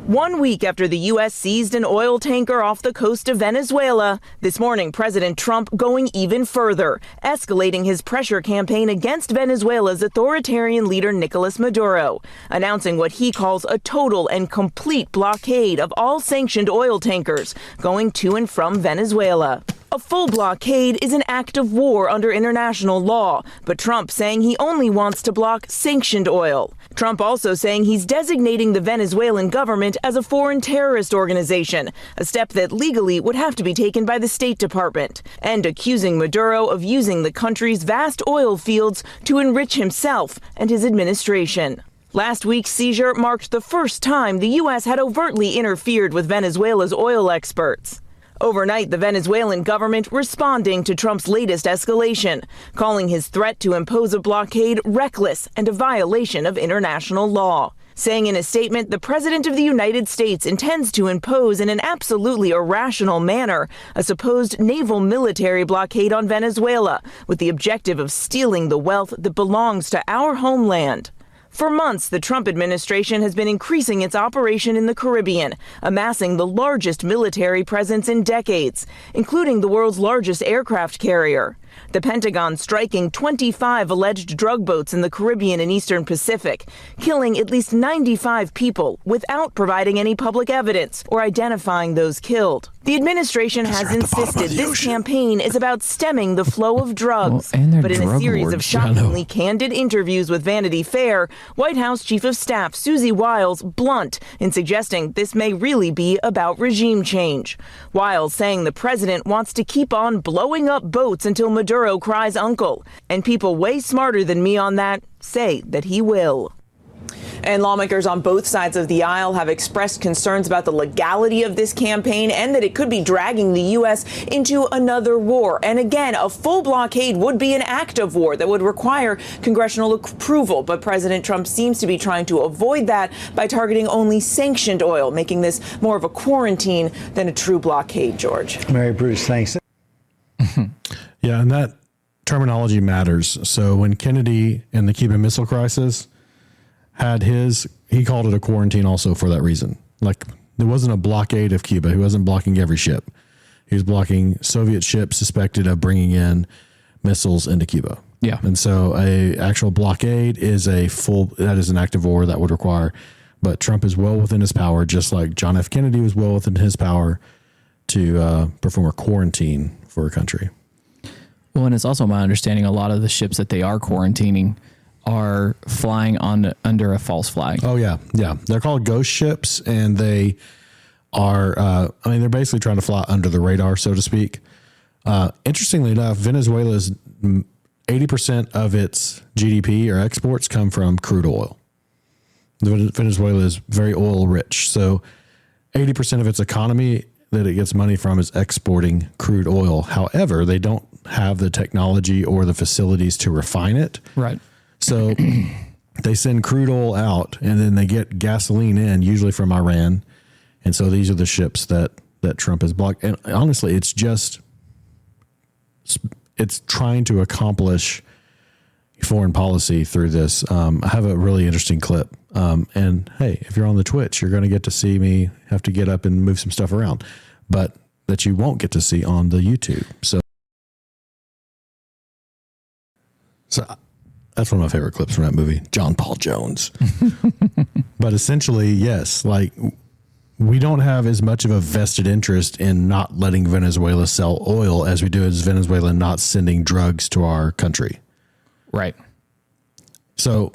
1 week after the U.S. seized an oil tanker off the coast of Venezuela, this morning President Trump going even further, escalating his pressure campaign against Venezuela's authoritarian leader Nicolas Maduro, announcing what he calls a total and complete blockade of all sanctioned oil tankers going to and from Venezuela. A full blockade is an act of war under international law, but Trump saying he only wants to block sanctioned oil. Trump also saying he's designating the Venezuelan government as a foreign terrorist organization, a step that legally would have to be taken by the State Department, and accusing Maduro of using the country's vast oil fields to enrich himself and his administration. Last week's seizure marked the first time the U.S. had overtly interfered with Venezuela's oil experts. Overnight, the Venezuelan government responding to Trump's latest escalation, calling his threat to impose a blockade reckless and a violation of international law. Saying in a statement, the President of the United States intends to impose in an absolutely irrational manner a supposed naval military blockade on Venezuela with the objective of stealing the wealth that belongs to our homeland. For months, the Trump administration has been increasing its operation in the Caribbean, amassing the largest military presence in decades, including the world's largest aircraft carrier. The Pentagon striking 25 alleged drug boats in the Caribbean and Eastern Pacific, killing at least 95 people without providing any public evidence or identifying those killed. The administration has insisted this campaign is about stemming the flow of drugs. But in a series of shockingly candid interviews with Vanity Fair, White House Chief of Staff Susie Wiles blunt in suggesting this may really be about regime change. Wiles saying the president wants to keep on blowing up boats until Maduro cries uncle. And people way smarter than me on that say that he will. And lawmakers on both sides of the aisle have expressed concerns about the legality of this campaign and that it could be dragging the U.S. into another war. And again, a full blockade would be an act of war that would require congressional approval. But President Trump seems to be trying to avoid that by targeting only sanctioned oil, making this more of a quarantine than a true blockade, George. Mary Bruce, thanks. Yeah, and that terminology matters. So when Kennedy and the Cuban Missile Crisis had he called it a quarantine also for that reason. Like, there wasn't a blockade of Cuba. He wasn't blocking every ship. He was blocking Soviet ships suspected of bringing in missiles into Cuba. Yeah. And so a actual blockade is that is an act of war that would require, but Trump is well within his power, just like John F. Kennedy was well within his power to perform a quarantine for a country. Well, and it's also my understanding a lot of the ships that they are quarantining are flying under a false flag. Oh, yeah. Yeah. They're called ghost ships, and they are, they're basically trying to fly under the radar, so to speak. Interestingly enough, Venezuela's 80% of its GDP or exports come from crude oil. Venezuela is very oil rich. So 80% of its economy that it gets money from is exporting crude oil. However, they don't have the technology or the facilities to refine it. Right. So they send crude oil out, and then they get gasoline in, usually from Iran. And so these are the ships that Trump has blocked. And honestly, it's trying to accomplish foreign policy through this. I have a really interesting clip. And hey, if you're on the Twitch, you're going to get to see me have to get up and move some stuff around, but that you won't get to see on the YouTube. So that's one of my favorite clips from that movie, John Paul Jones. But essentially, yes, like, we don't have as much of a vested interest in not letting Venezuela sell oil as we do as Venezuela not sending drugs to our country. Right. So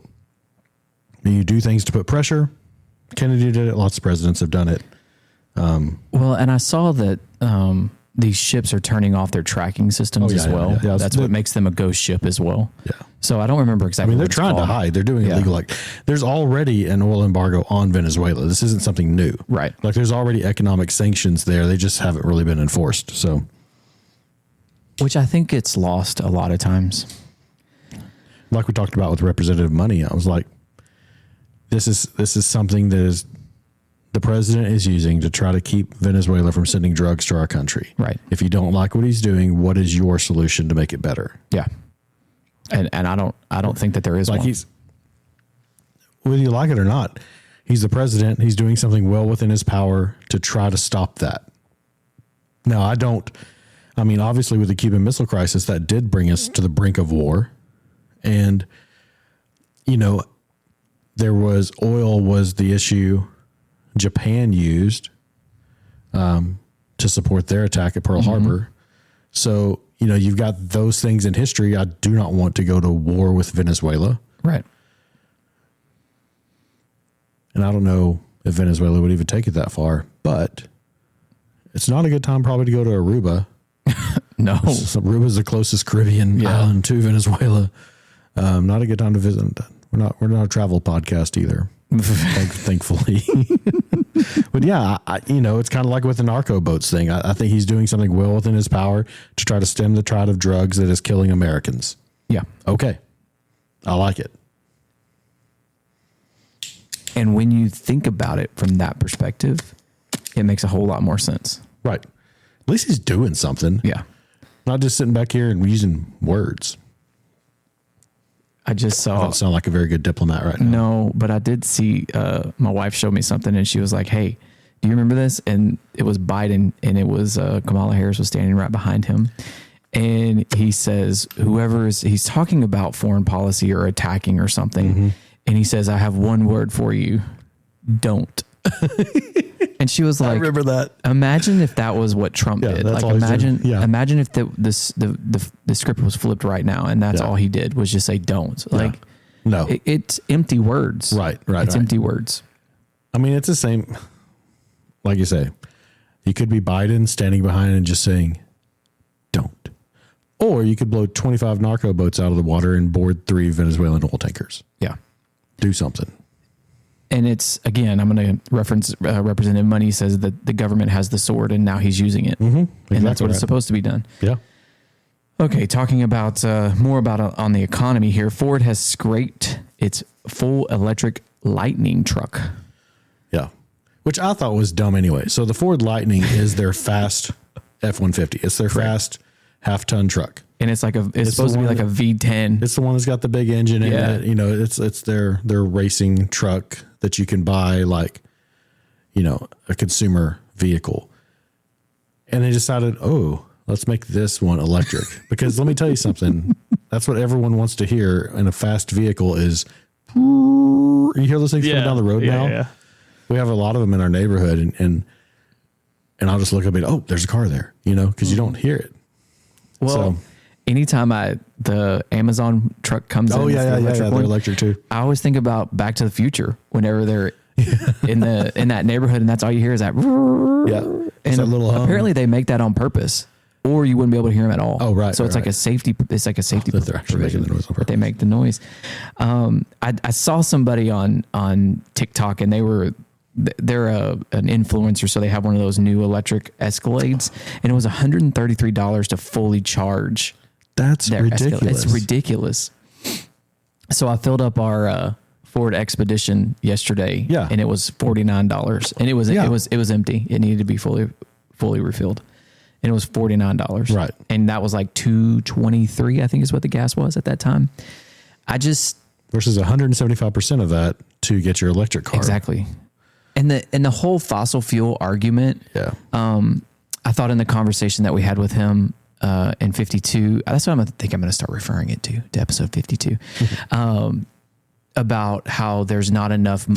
you do things to put pressure. Kennedy did it. Lots of presidents have done it. Well, and I saw that these ships are turning off their tracking systems as well. Yeah. That's what makes them a ghost ship as well. Yeah. So I don't remember exactly. They're trying to hide. They're doing illegal. Like, there's already an oil embargo on Venezuela. This isn't something new. Right. Like, there's already economic sanctions there. They just haven't really been enforced. So, which I think gets lost a lot of times. Like we talked about with representative money, I was like, this is something that is the president is using to try to keep Venezuela from sending drugs to our country. Right. If you don't like what he's doing, what is your solution to make it better? Yeah. And I don't think that there is like one. Whether you like it or not, he's the president. He's doing something well within his power to try to stop that. Now, obviously with the Cuban Missile Crisis, that did bring us to the brink of war. And, oil was the issue Japan used to support their attack at Pearl Harbor. So, you've got those things in history. I do not want to go to war with Venezuela. Right. And I don't know if Venezuela would even take it that far, but it's not a good time probably to go to Aruba. No. Aruba is the closest Caribbean island to Venezuela. Not a good time to visit. We're not a travel podcast either. Thankfully. But yeah, it's kind of like with the narco boats thing. I think he's doing something well within his power to try to stem the tide of drugs that is killing Americans. Yeah. Okay. I like it. And when you think about it from that perspective, it makes a whole lot more sense. Right. At least he's doing something. Yeah. Not just sitting back here and using words. I just I saw. don't sound like a very good diplomat right now. No, but I did see. My wife showed me something, and she was like, "Hey, do you remember this?" And it was Biden, and it was Kamala Harris was standing right behind him, and he says, he's talking about foreign policy or attacking or something, and he says, "I have one word for you: don't." And she was like, I remember that. Imagine if that was what Trump did. that's Like all he's doing. imagine if the script was flipped right now, and that's all he did was just say don't. Like, no, it's empty words. Right. It's empty words. I mean, it's the same. Like you say, you could be Biden standing behind and just saying, don't. Or you could blow 25 narco boats out of the water and board 3 Venezuelan oil tankers. Yeah. Do something. And it's, again, I'm going to reference Representative Money says that the government has the sword and now he's using it. Mm-hmm. Exactly, and that's what it's supposed to be done. Yeah. Okay, talking about more about on the economy here. Ford has scraped its full electric Lightning truck. Yeah. Which I thought was dumb anyway. So the Ford Lightning is their fast F-150. It's their fast half-ton truck. And it's supposed to be like a V10. It's the one that's got the big engine in it. You know, it's their racing truck that you can buy like, you know, a consumer vehicle. And they decided, let's make this one electric. Because let me tell you something. That's what everyone wants to hear in a fast vehicle is, you hear those things coming down the road now? Yeah. We have a lot of them in our neighborhood and I'll just look up and there's a car there, you know, because you don't hear it. Well, anytime the Amazon truck comes in, they're electric too. I always think about Back to the Future whenever they're in that neighborhood, and that's all you hear is that. Yeah, and that little apparently they make that on purpose, or you wouldn't be able to hear them at all. Oh, right. So it's like a safety. It's like a safety. That they're actually making the noise on purpose. They make the noise. I saw somebody on TikTok, and they're an influencer, so they have one of those new electric Escalades, and it was $133 to fully charge. That's ridiculous. It's ridiculous. So I filled up our Ford Expedition yesterday, and it was $49, and it was empty. It needed to be fully refilled, and it was $49. Right, and that was like $2.23, I think, is what the gas was at that time. Versus 175% of that to get your electric car. Exactly. And the whole fossil fuel argument. Yeah. I thought in the conversation that we had with him in 52, that's what I'm going to start referring it to episode 52, about how there's not enough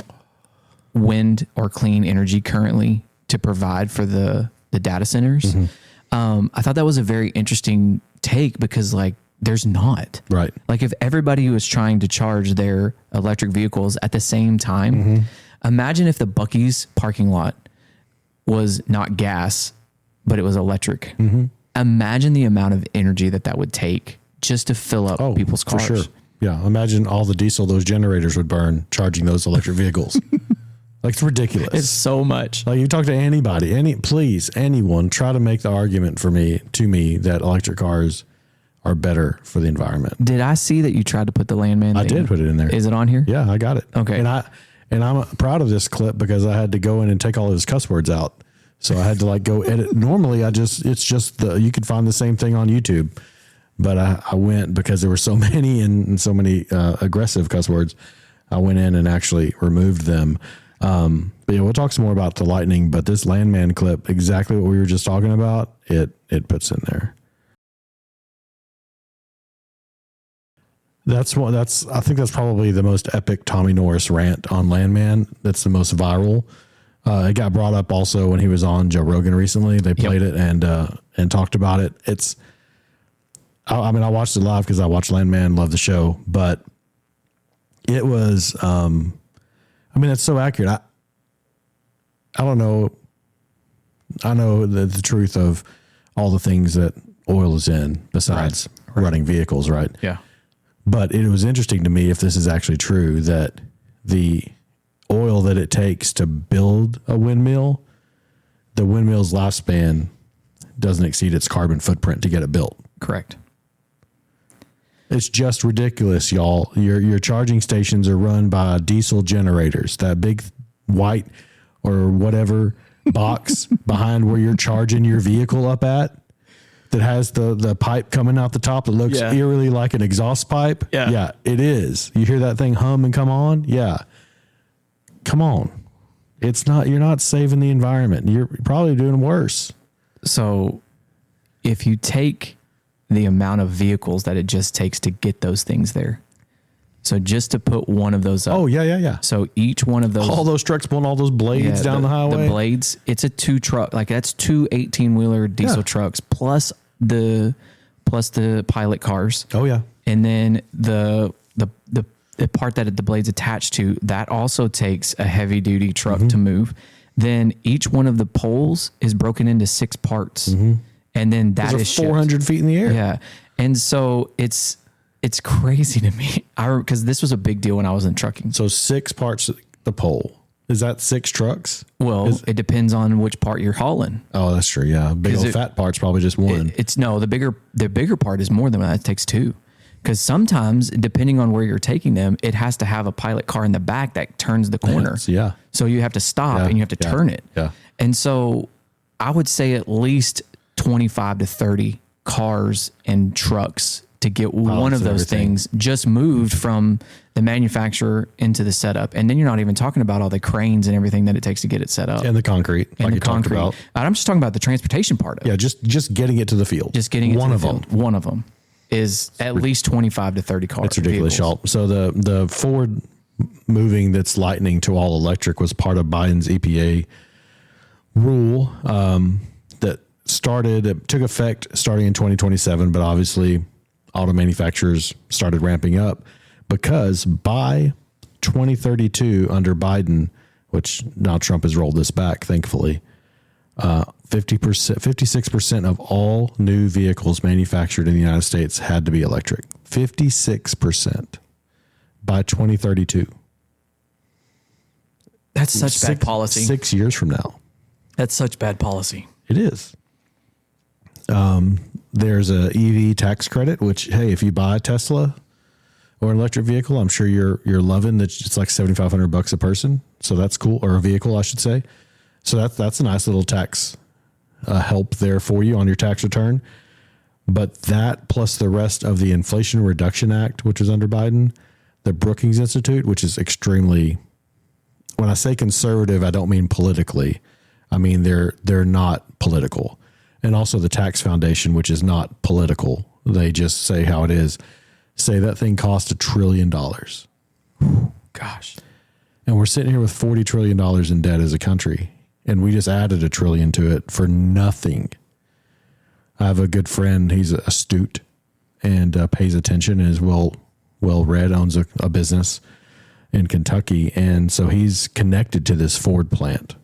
wind or clean energy currently to provide for the data centers. Mm-hmm. I thought that was a very interesting take because like there's not. Right. Like if everybody was trying to charge their electric vehicles at the same time, mm-hmm. Imagine if the Buc-ee's parking lot was not gas, but it was electric. Mm-hmm. Imagine the amount of energy that would take just to fill up people's cars. For sure. Yeah. Imagine all the diesel those generators would burn charging those electric vehicles. Like it's ridiculous. It's so much. Like you talk to anybody, please, anyone try to make the argument to me that electric cars are better for the environment. Did I see that you tried to put the landman thing? I did put it in there. Is it on here? Yeah, I got it. Okay. And I'm proud of this clip because I had to go in and take all of his cuss words out. So I had to like go edit. Normally it's just you could find the same thing on YouTube, but I went because there were so many and so many aggressive cuss words. I went in and actually removed them. But yeah, we'll talk some more about the Lightning, but this landman clip, exactly what we were just talking about, it puts in there. I think that's probably the most epic Tommy Norris rant on Landman. That's the most viral. It got brought up also when he was on Joe Rogan recently. They played it and talked about it. I watched it live because I watched Landman, love the show, but it was, it's so accurate. I don't know. I know the truth of all the things that oil is in besides running vehicles, right? Yeah. But it was interesting to me if this is actually true that the oil that it takes to build a windmill, the windmill's lifespan doesn't exceed its carbon footprint to get it built. Correct. It's just ridiculous, y'all. Your charging stations are run by diesel generators. That big white or whatever box behind where you're charging your vehicle up at, that has the pipe coming out the top that looks eerily like an exhaust pipe? Yeah, it is. You hear that thing hum and come on? Yeah. Come on. It's not, you're not saving the environment. You're probably doing worse. So if you take the amount of vehicles that it just takes to get those things there. So just to put one of those up. Oh, yeah. So each one of those. All those trucks pulling all those blades down the highway. The blades, it's a 2 truck. Like that's 2 18-wheeler diesel trucks plus the pilot cars. Oh, yeah. And then the part that the blade's attached to, that also takes a heavy duty truck to move. Then each one of the poles is broken into 6 parts. And then that is 400 feet in the air. Yeah. And so it's crazy to me. Because this was a big deal when I was in trucking. So 6 parts of the pole. Is that 6 trucks? Well, it depends on which part you're hauling. Oh, that's true. Yeah. Big old fat part's probably just one. The bigger part is more than that. It takes 2. Because sometimes, depending on where you're taking them, it has to have a pilot car in the back that turns the corner. Yeah. So you have to stop and you have to turn it. Yeah. And so I would say at least 25 to 30 cars and trucks to get one of those things just moved from the manufacturer into the setup. And then you're not even talking about all the cranes and everything that it takes to get it set up. And the concrete. And the concrete. And I'm just talking about the transportation part of it. Yeah, just getting it to the field. Just getting it to the field. One of them is at least 25 to 30 cars. It's ridiculous, y'all. So the Ford moving that's Lightning to all electric was part of Biden's EPA rule that took effect starting in 2027, but obviously auto manufacturers started ramping up because by 2032 under Biden, which now Trump has rolled this back, thankfully, 56% of all new vehicles manufactured in the United States had to be electric. 56% by 2032. That's such bad policy. 6 years from now. That's such bad policy. It is. There's a EV tax credit, which, hey, if you buy a Tesla or an electric vehicle, I'm sure you're loving that. It's like $7,500 a person. So that's cool. Or a vehicle, I should say. So that's a nice little tax help there for you on your tax return. But that plus the rest of the Inflation Reduction Act, which is under Biden, the Brookings Institute, which is extremely, when I say conservative, I don't mean politically. I mean, they're not political. And also the Tax Foundation, which is not political. They just say how it is. Say that thing cost $1 trillion. Gosh. And we're sitting here with $40 trillion in debt as a country. And we just added $1 trillion to it for nothing. I have a good friend. He's astute and pays attention and is well read, owns a business in Kentucky. And so he's connected to this Ford plant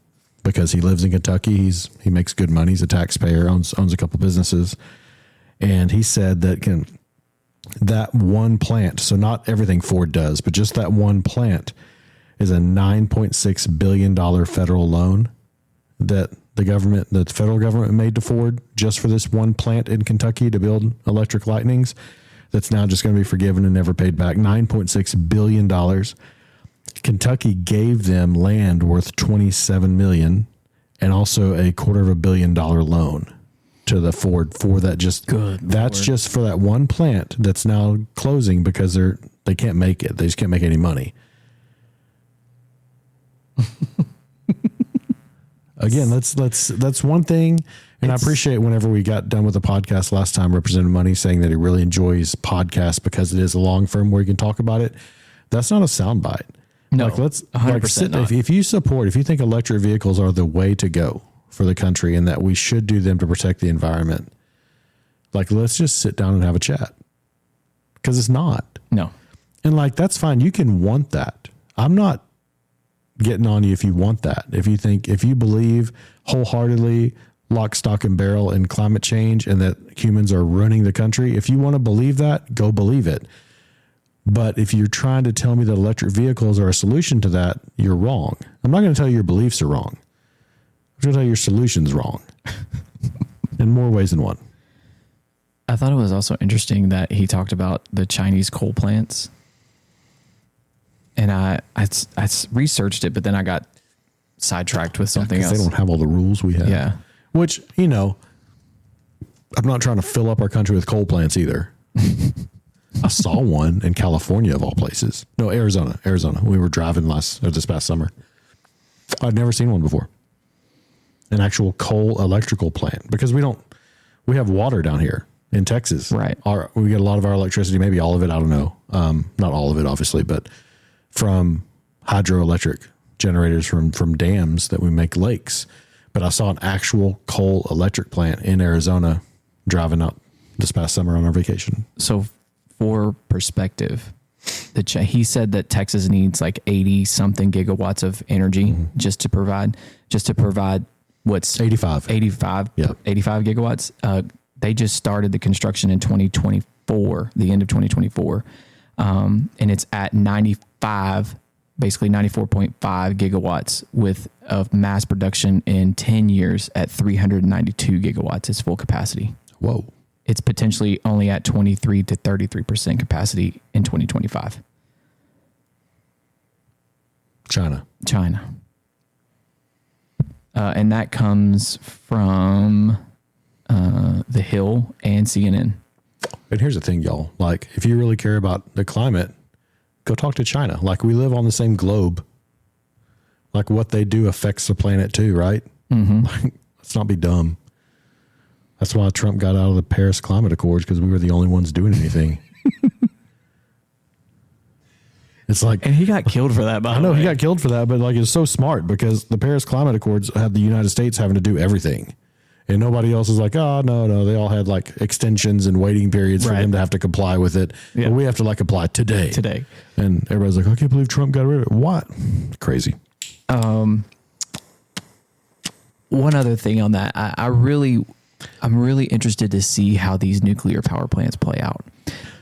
because he lives in Kentucky. He makes good money. He's a taxpayer, owns a couple businesses. And he said that that one plant, so not everything Ford does, but just that one plant is a $9.6 billion federal loan that the federal government made to Ford just for this one plant in Kentucky to build electric Lightnings. That's now just going to be forgiven and never paid back. $9.6 billion. Kentucky gave them land worth $27 million and also a $250 million loan to the Ford for that. That's just for that one plant that's now closing because they can't make it. They just can't make any money. Again, that's one thing. And I appreciate whenever we got done with the podcast last time, Representative Money saying that he really enjoys podcasts because it is a long form where you can talk about it. That's not a soundbite. No, let's 100% if you think electric vehicles are the way to go for the country and that we should do them to protect the environment, let's just sit down and have a chat because it's not. No. And that's fine. You can want that. I'm not getting on you if you want that. If you believe wholeheartedly, lock, stock, and barrel in climate change and that humans are ruining the country, if you want to believe that, go believe it. But if you're trying to tell me that electric vehicles are a solution to that, you're wrong. I'm not going to tell you your beliefs are wrong. I'm going to tell you your solution's wrong in more ways than one. I thought it was also interesting that he talked about the Chinese coal plants. And I researched it, but then I got sidetracked with something else. They don't have all the rules we have. Yeah. Which, I'm not trying to fill up our country with coal plants either. I saw one in California of all places. No, Arizona. We were driving this past summer. I'd never seen one before. An actual coal electrical plant, because we have water down here in Texas. Right. We get a lot of our electricity, maybe all of it. I don't know. Not all of it, obviously, but from hydroelectric generators from dams that we make lakes. But I saw an actual coal electric plant in Arizona driving up this past summer on our vacation. So for perspective, he said that Texas needs like 80 something gigawatts of energy just to provide what's 85 gigawatts. They just started the construction in 2024, the end of 2024. And it's at basically 94.5 gigawatts of mass production in 10 years at 392 gigawatts is full capacity. Whoa. It's potentially only at 23 to 33% capacity in 2025. China. And that comes from The Hill and CNN. And here's the thing, y'all. Like, if you really care about the climate, go talk to China. Like, we live on the same globe. Like, what they do affects the planet too, right? Mm-hmm. Like, let's not be dumb. That's why Trump got out of the Paris Climate Accords, because we were the only ones doing anything. It's like, and he got killed for that. By the way, he got killed for that, but like, it's so smart, because the Paris Climate Accords had the United States having to do everything, and nobody else is like, oh no, they all had like extensions and waiting periods for them to have to comply with it. Yeah. But we have to like apply today. And everybody's like, I can't believe Trump got rid of it. What? Crazy. One other thing on that, I'm really interested to see how these nuclear power plants play out,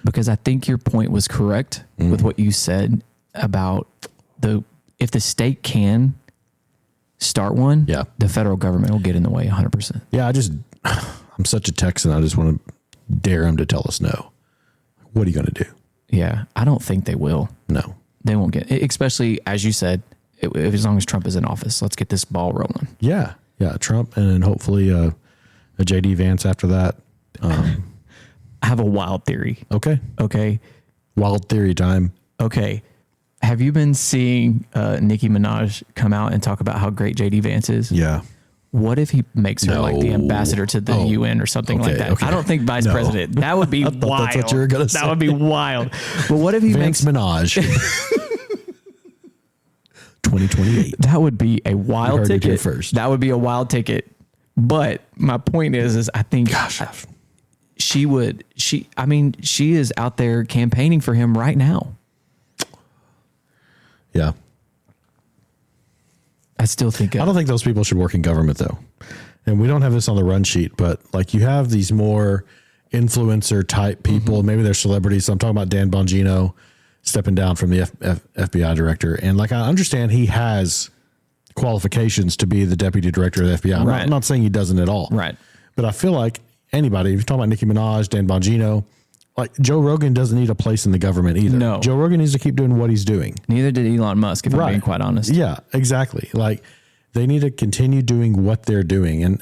because I think your point was correct with what you said about if the state can start one, the federal government will get in the way 100%. Yeah, I'm such a Texan. I just want to dare him to tell us no. What are you going to do? Yeah, I don't think they will. No, they won't get, especially as you said, as long as Trump is in office. Let's get this ball rolling. Yeah, Trump, and then hopefully a JD Vance after that. I have a wild theory. Okay. Wild theory time. Okay. Have you been seeing Nicki Minaj come out and talk about how great JD Vance is? Yeah. What if he makes her like the ambassador to the UN or something like that? Okay. I don't think vice president. That would be wild. That's what you were gonna say. That would be wild. But what if he Vance Minaj? 2028. That would be a wild ticket. First. That would be a wild ticket. But my point is I think she is out there campaigning for him right now. Yeah. I still think I don't think those people should work in government though. And we don't have this on the run sheet, but like, you have these more influencer type people, maybe they're celebrities. So I'm talking about Dan Bongino stepping down from the FBI director. And like, I understand he has qualifications to be the deputy director of the FBI. I'm not saying he doesn't at all. Right. But I feel like anybody, if you're talking about Nicki Minaj, Dan Bongino, like Joe Rogan doesn't need a place in the government either. No. Joe Rogan needs to keep doing what he's doing. Neither did Elon Musk, if I'm being quite honest. Yeah, exactly. Like, they need to continue doing what they're doing. And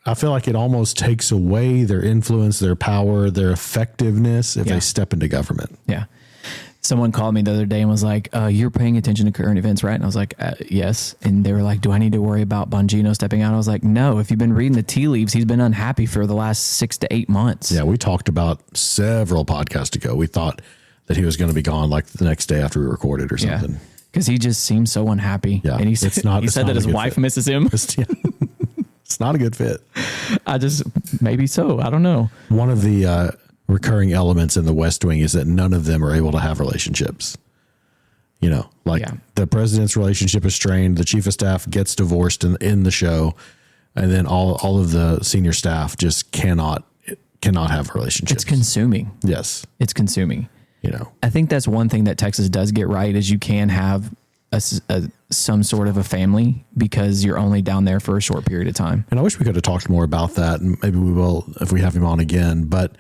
I feel like it almost takes away their influence, their power, their effectiveness if they step into government. Yeah. Someone called me the other day and was like, you're paying attention to current events, right? And I was like, yes. And they were like, do I need to worry about Bongino stepping out? I was like, no. If you've been reading the tea leaves, he's been unhappy for the last 6 to 8 months. Yeah, we talked about several podcasts ago. We thought that he was going to be gone like the next day after we recorded or something. Yeah, because he just seems so unhappy. Yeah, and he said that his wife misses him. It's not a good fit. Maybe so. I don't know. One of the recurring elements in the West Wing is that none of them are able to have relationships. You know, like the president's relationship is strained. The chief of staff gets divorced in the show. And then all of the senior staff just cannot have relationships. It's consuming. Yes. It's consuming. You know, I think that's one thing that Texas does get right is you can have some sort of a family because you're only down there for a short period of time. And I wish we could have talked more about that, and maybe we will if we have him on again. But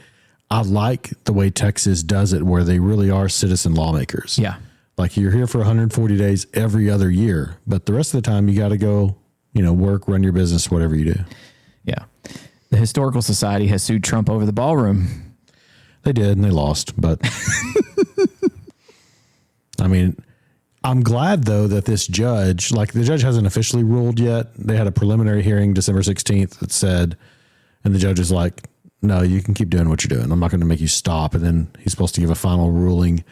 I like the way Texas does it, where they really are citizen lawmakers. Yeah. Like, you're here for 140 days every other year, but the rest of the time you got to go, work, run your business, whatever you do. Yeah. the Historical Society has sued Trump over the ballroom. They did, and they lost. But I mean, I'm glad though that this judge, like the judge hasn't officially ruled yet. They had a preliminary hearing December 16th that said, and the judge is like, no, you can keep doing what you're doing. I'm not going to make you stop. And then he's supposed to give a final ruling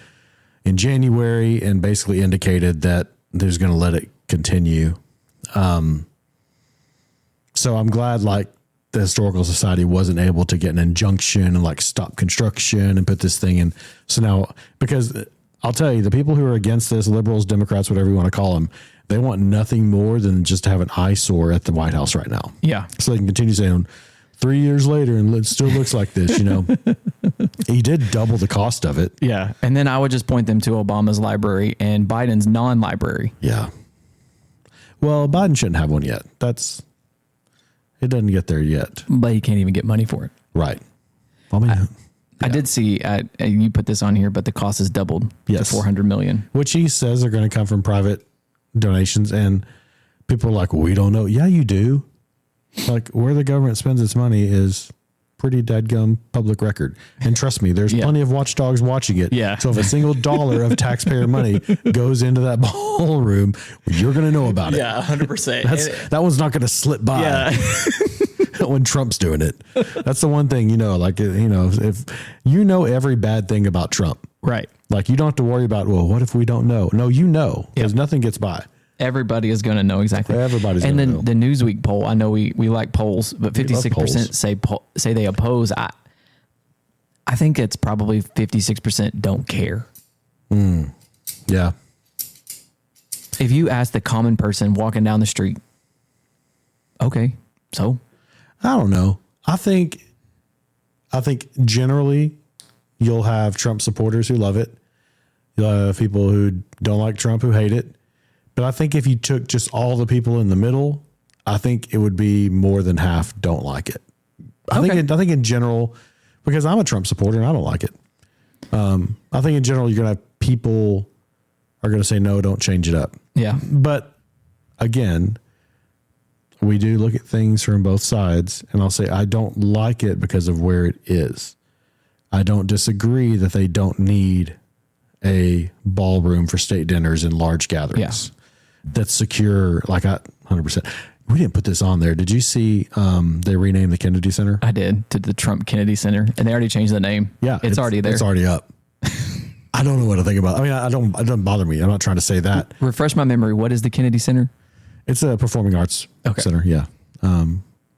in January and basically indicated that there's going to let it continue. So I'm glad like the Historical Society wasn't able to get an injunction and like stop construction and put this thing in. So now, because I'll tell you, the people who are against this, liberals, Democrats, whatever you want to call them, they want nothing more than just to have an eyesore at the White House right now. Yeah. So they can continue saying 3 years later and it still looks like this, you know. He did double the cost of it. Yeah. And then I would just point them to Obama's library and Biden's non-library. Yeah. Well, Biden shouldn't have one yet. It doesn't get there yet. But he can't even get money for it. Right. I mean, I did see, you put this on here, but the cost has doubled to $400 million. Which he says are going to come from private donations. And people are like, well, we don't know. Yeah, you do. Like where the government spends its money is pretty dadgum public record. And trust me, there's plenty of watchdogs watching it. Yeah. So if a single dollar of taxpayer money goes into that ballroom, you're going to know about it. Yeah, 100%. That one's not going to slip by. Yeah. When Trump's doing it. That's the one thing, you know, like, you know, if you know every bad thing about Trump, Right. like you don't have to worry about, well, what if we don't know? No, you know, because nothing gets by. Everybody is going to know exactly. Everybody's and going then to know. the Newsweek poll, I know we like polls, but 56% say they oppose. I think it's probably 56% don't care. Yeah. If you ask the common person walking down the street, okay, so I don't know. I think generally you'll have Trump supporters who love it. You'll have people who don't like Trump who hate it. But I think if you took just all the people in the middle, I think it would be more than half don't like it. I think in general, because I'm a Trump supporter and I don't like it. I think in general, you're going to have people are going to say, no, don't change it up. yeah. But again, we do look at things from both sides, and I'll say I don't like it because of where it is. I don't disagree that they don't need a ballroom for state dinners and large gatherings. That's secure. Like 100%. We didn't put this on there. Did you see they renamed the Kennedy Center? I did, to the Trump Kennedy Center, and they already changed the name. Yeah, it's already there. It's already up. I don't know what to think about it. I mean, it doesn't bother me. I'm not trying to say that. Refresh my memory. What is the Kennedy Center? It's a performing arts center. Yeah.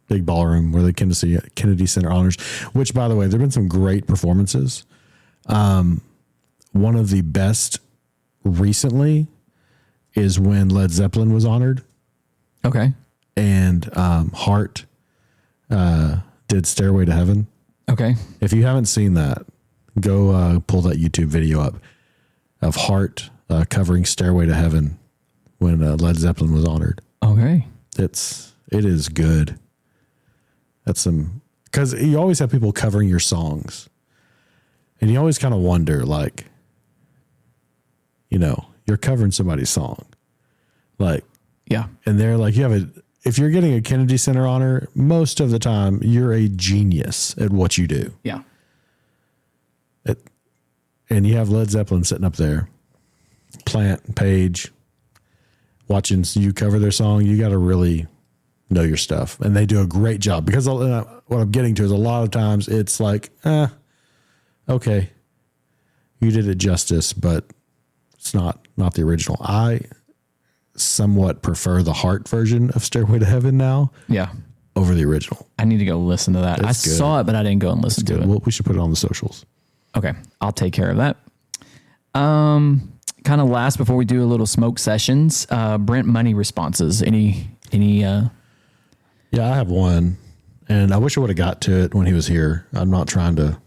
Big ballroom where the Kennedy Center honors, which by the way, there've been some great performances. One of the best recently is when Led Zeppelin was honored. Okay. And Heart did Stairway to Heaven. Okay. If you haven't seen that, go pull that YouTube video up of Heart covering Stairway to Heaven when Led Zeppelin was honored. Okay. It is good. That's because you always have people covering your songs, and you always kind of wonder, like, you know, you're covering somebody's song, like, yeah, and they're like, if you're getting a Kennedy Center honor, most of the time you're a genius at what you do. Yeah. And you have Led Zeppelin sitting up there, Plant, Page, watching you cover their song. You got to really know your stuff, and they do a great job, because what I'm getting to is a lot of times it's like, okay, you did it justice, but it's not the original. I somewhat prefer the Heart version of Stairway to Heaven now. Yeah. Over the original. I need to go listen to that. I saw it, but I didn't go and listen to it. Well, we should put it on the socials. Okay. I'll take care of that. Kind of last before we do a little smoke sessions, Brent money responses. Any Yeah, I have one, and I wish I would have got to it when he was here. I'm not trying to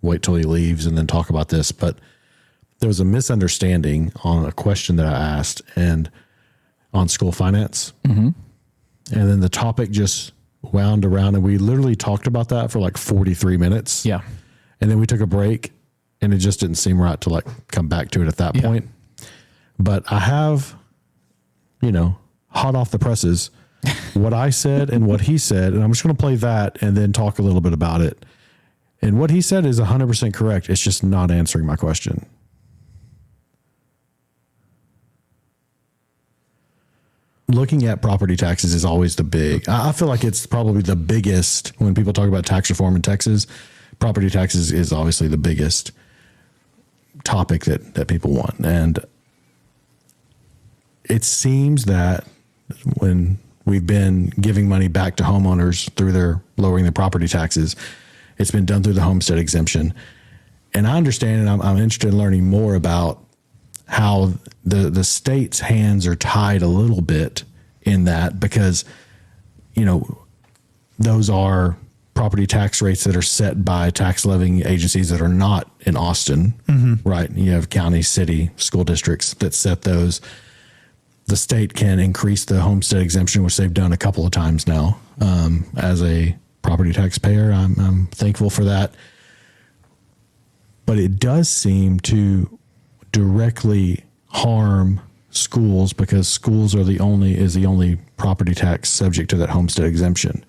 wait till he leaves and then talk about this, but there was a misunderstanding on a question that I asked and on school finance. Mm-hmm. And then the topic just wound around, and we literally talked about that for like 43 minutes. Yeah. And then we took a break, and it just didn't seem right to like come back to it at that point. But I have, hot off the presses, what I said and what he said, and I'm just going to play that and then talk a little bit about it. And what he said is 100% correct. It's just not answering my question. Looking at property taxes is always I feel like it's probably the biggest when people talk about tax reform in Texas. Property taxes is obviously the biggest topic that people want. And it seems that when we've been giving money back to homeowners through their lowering their property taxes, it's been done through the homestead exemption. And I understand, and I'm interested in learning more about how the state's hands are tied a little bit in that, because, you know, those are property tax rates that are set by tax levying agencies that are not in Austin, right? You have county, city, school districts that set those. The state can increase the homestead exemption, which they've done a couple of times now. As a property taxpayer, I'm thankful for that. But it does seem to directly harm schools, because schools are the only property tax subject to that homestead exemption.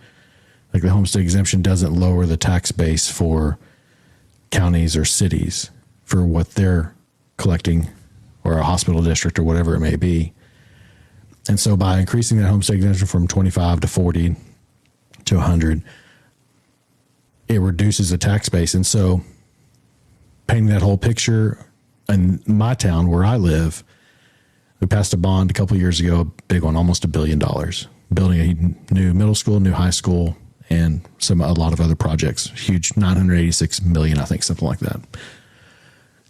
Like, the homestead exemption doesn't lower the tax base for counties or cities for what they're collecting, or a hospital district or whatever it may be. And so by increasing that homestead exemption from 25 to 40 to 100, it reduces the tax base. And so painting that whole picture, in my town where I live, we passed a bond a couple of years ago, a big one, almost $1 billion, building a new middle school, new high school, and a lot of other projects. Huge, $986 million, I think, something like that.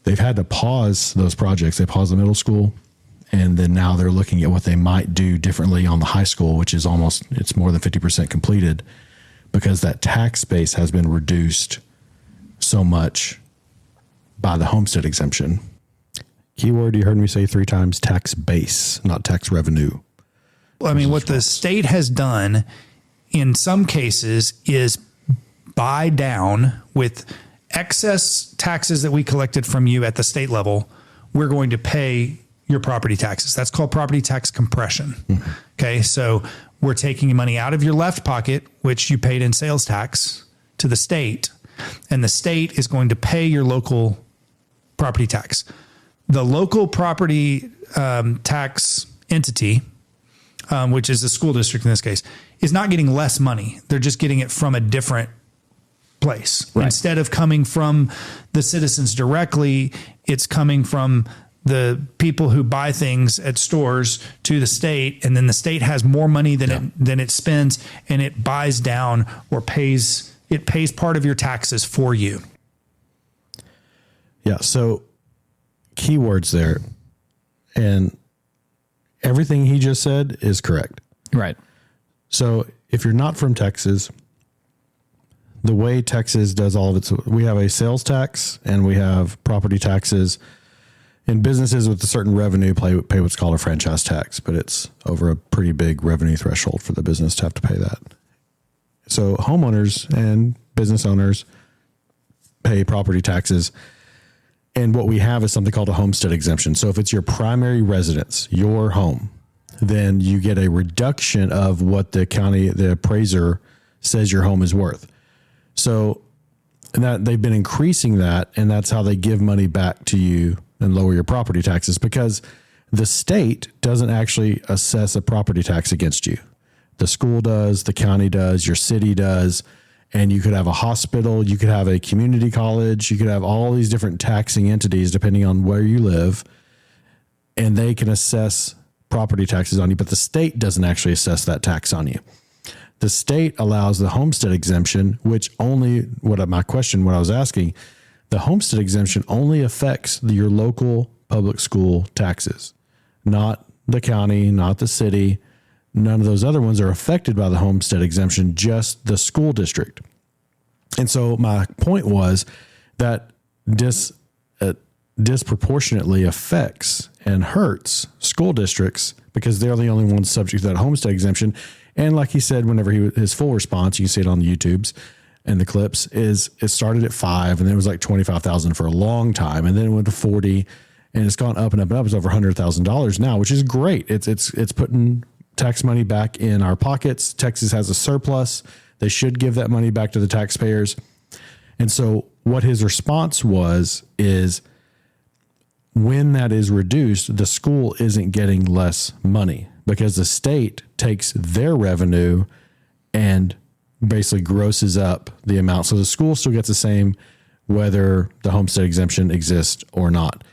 They've had to pause those projects. They paused the middle school, and then now they're looking at what they might do differently on the high school, which is it's more than 50% completed, because that tax base has been reduced so much by the homestead exemption. Keyword, you heard me say 3 times, tax base, not tax revenue. Well, I mean, what the state has done in some cases is buy down with excess taxes that we collected from you at the state level. We're going to pay your property taxes. That's called property tax compression. Mm-hmm. Okay. So we're taking money out of your left pocket, which you paid in sales tax, to the state, and the state is going to pay your local property tax. The local property tax entity, which is the school district in this case, is not getting less money. They're just getting it from a different place. Right. Instead of coming from the citizens directly, it's coming from the people who buy things at stores to the state, and then the state has more money than it spends, and it buys down or pays part of your taxes for you. Yeah. So keywords there, and everything he just said is correct. Right. So if you're not from Texas, the way Texas does all of it, so we have a sales tax and we have property taxes, and businesses with a certain revenue pay what's called a franchise tax, but it's over a pretty big revenue threshold for the business to have to pay that. So homeowners and business owners pay property taxes. And what we have is something called a homestead exemption. So if it's your primary residence, your home, then you get a reduction of what the appraiser says your home is worth. So that they've been increasing that, and that's how they give money back to you and lower your property taxes, because the state doesn't actually assess a property tax against you. The school does, the county does, your city does. And you could have a hospital, you could have a community college, you could have all these different taxing entities depending on where you live, and they can assess property taxes on you, but the state doesn't actually assess that tax on you. The state allows the homestead exemption, which what I was asking, the homestead exemption only affects your local public school taxes, not the county, not the city. None of those other ones are affected by the homestead exemption, just the school district. And so my point was that disproportionately affects and hurts school districts, because they're the only ones subject to that homestead exemption. And like he said, whenever his full response, you can see it on the YouTubes and the clips, is it started at 5 and then it was like 25,000 for a long time. And then it went to 40 and it's gone up and up and up. It's over $100,000 now, which is great. It's putting tax money back in our pockets. Texas has a surplus. They should give that money back to the taxpayers. And so what his response is when that is reduced, the school isn't getting less money because the state takes their revenue and basically grosses up the amount. So the school still gets the same whether the homestead exemption exists or not.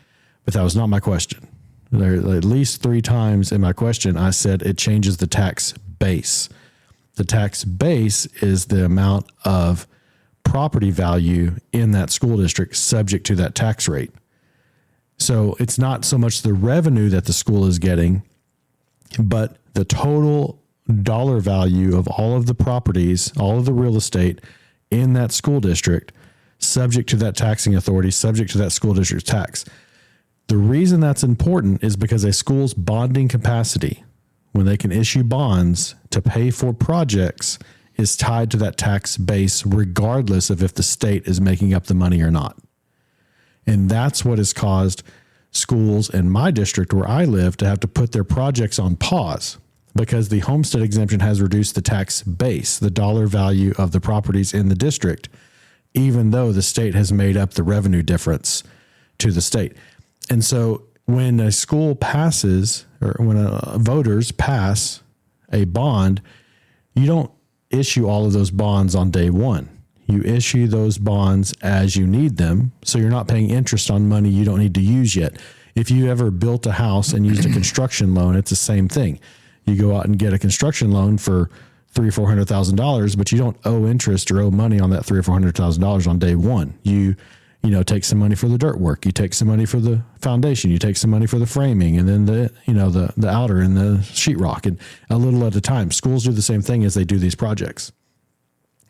But that was not my question. There, at least 3 times in my question, I said it changes the tax base. The tax base is the amount of property value in that school district subject to that tax rate. So it's not so much the revenue that the school is getting, but the total dollar value of all of the properties, all of the real estate in that school district, subject to that taxing authority, subject to that school district's tax. The reason that's important is because a school's bonding capacity, when they can issue bonds to pay for projects, is tied to that tax base regardless of if the state is making up the money or not. And that's what has caused schools in my district where I live to have to put their projects on pause because the homestead exemption has reduced the tax base, the dollar value of the properties in the district, even though the state has made up the revenue difference to the state. And so when a school passes or when voters pass a bond, you don't issue all of those bonds on day one. You issue those bonds as you need them. So you're not paying interest on money you don't need to use yet. If you ever built a house and used a construction loan, it's the same thing. You go out and get a construction loan for $300,000 or $400,000, but you don't owe interest or owe money on that $300,000 or $400,000 on day one. You take some money for the dirt work. You take some money for the foundation. You take some money for the framing, and then the outer and the sheetrock, and a little at a time. Schools do the same thing as they do these projects.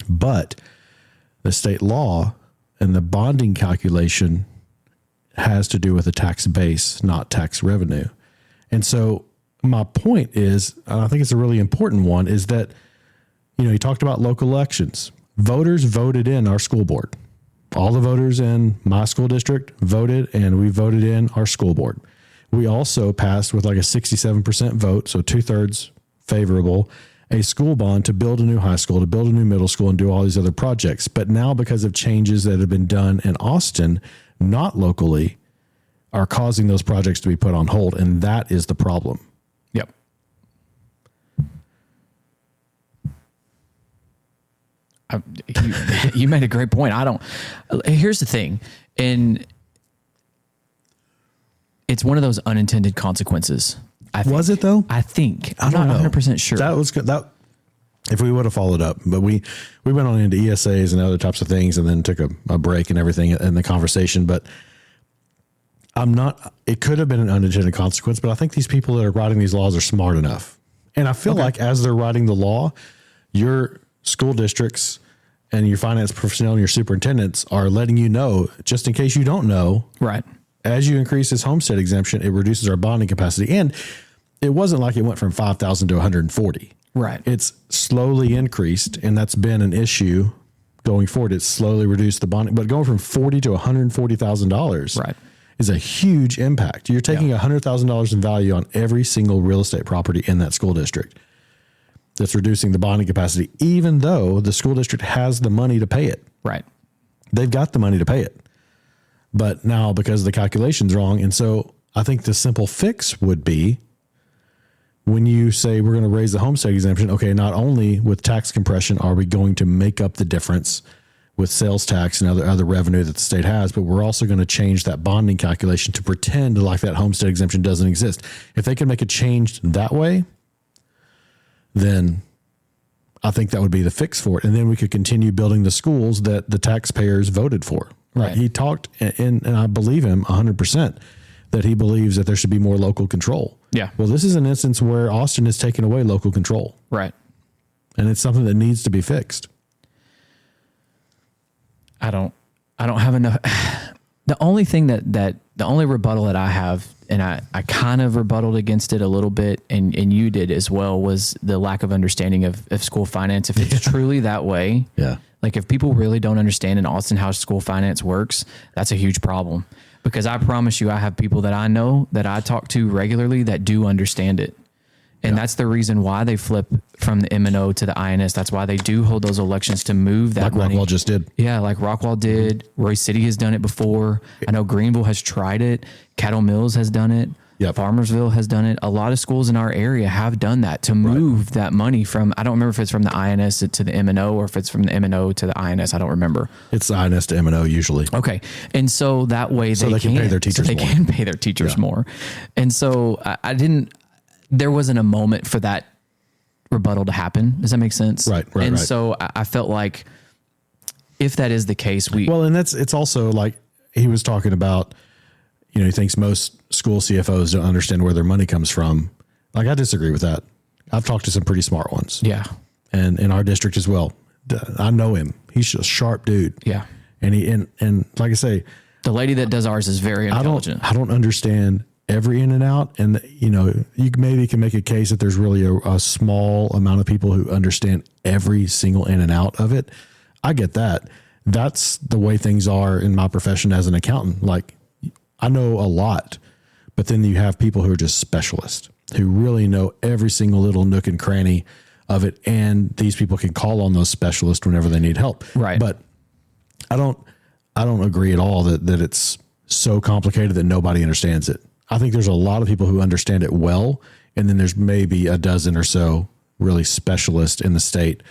But the state law and the bonding calculation has to do with the tax base, not tax revenue. And so my point is, and I think it's a really important one, is that, you talked about local elections. Voters voted in our school board. All the voters in my school district voted, and we voted in our school board. We also passed with like a 67% vote, so 2/3 favorable, a school bond to build a new high school, to build a new middle school, and do all these other projects. But now, because of changes that have been done in Austin, not locally, are causing those projects to be put on hold, and that is the problem. Yep. You made a great point. Here's the thing. And it's one of those unintended consequences. Was it though? I think. I'm not 100% sure. That was good. If we would have followed up, but we went on into ESAs and other types of things and then took a break and everything in the conversation. But it could have been an unintended consequence, but I think these people that are writing these laws are smart enough. And I feel like as they're writing the law, your school districts and your finance personnel and your superintendents are letting you know, just in case you don't know, right? As you increase this homestead exemption, it reduces our bonding capacity. And it wasn't like it went from 5,000 to 140. Right. It's slowly increased, and that's been an issue going forward. It's slowly reduced the bonding, but going from $40,000 to $140,000 right. is a huge impact. You're taking $100,000 in value on every single real estate property in that school district. That's reducing the bonding capacity, even though the school district has the money to pay it. Right. They've got the money to pay it. But now, because the calculation's wrong, and so I think the simple fix would be when you say we're going to raise the homestead exemption, okay, not only with tax compression are we going to make up the difference with sales tax and other revenue that the state has, but we're also going to change that bonding calculation to pretend like that homestead exemption doesn't exist. If they can make a change that way, then I think that would be the fix for it. And then we could continue building the schools that the taxpayers voted for. Right. He talked, and I believe him 100%, that he believes that there should be more local control. Yeah. Well, this is an instance where Austin has taken away local control. Right. And it's something that needs to be fixed. I don't have enough. The only thing the only rebuttal that I have, and I kind of rebutted against it a little bit, and you did as well, was the lack of understanding of school finance. If it's truly that way, like if people really don't understand in Austin how school finance works, that's a huge problem. Because I promise you, I have people that I know that I talk to regularly that do understand it. And that's the reason why they flip from the M&O to the INS. That's why they do hold those elections to move that money. Like Rockwall just did. Yeah, like Rockwall did. Roy City has done it before. I know Greenville has tried it. Cattle Mills has done it. Yep. Farmersville has done it. A lot of schools in our area have done that to move that money from, I don't remember if it's from the INS to the M&O or if it's from the M&O to the INS. I don't remember. It's INS to M&O usually. Okay. And so that way they can pay their teachers more. They can pay their teachers more. And so there wasn't a moment for that rebuttal to happen. Does that make sense? Right. So I felt like if that is the case, it's also like he was talking about, he thinks most school CFOs don't understand where their money comes from. Like, I disagree with that. I've talked to some pretty smart ones. Yeah. And in our district as well. I know him. He's a sharp dude. Yeah. And and like I say, the lady that does ours is very intelligent. I don't understand every in and out. And, you maybe can make a case that there's really a small amount of people who understand every single in and out of it. I get that. That's the way things are in my profession as an accountant. Like, I know a lot, but then you have people who are just specialists who really know every single little nook and cranny of it. And these people can call on those specialists whenever they need help. Right. But I don't agree at all that it's so complicated that nobody understands it. I think there's a lot of people who understand it well. And then there's maybe a dozen or so really specialists in the state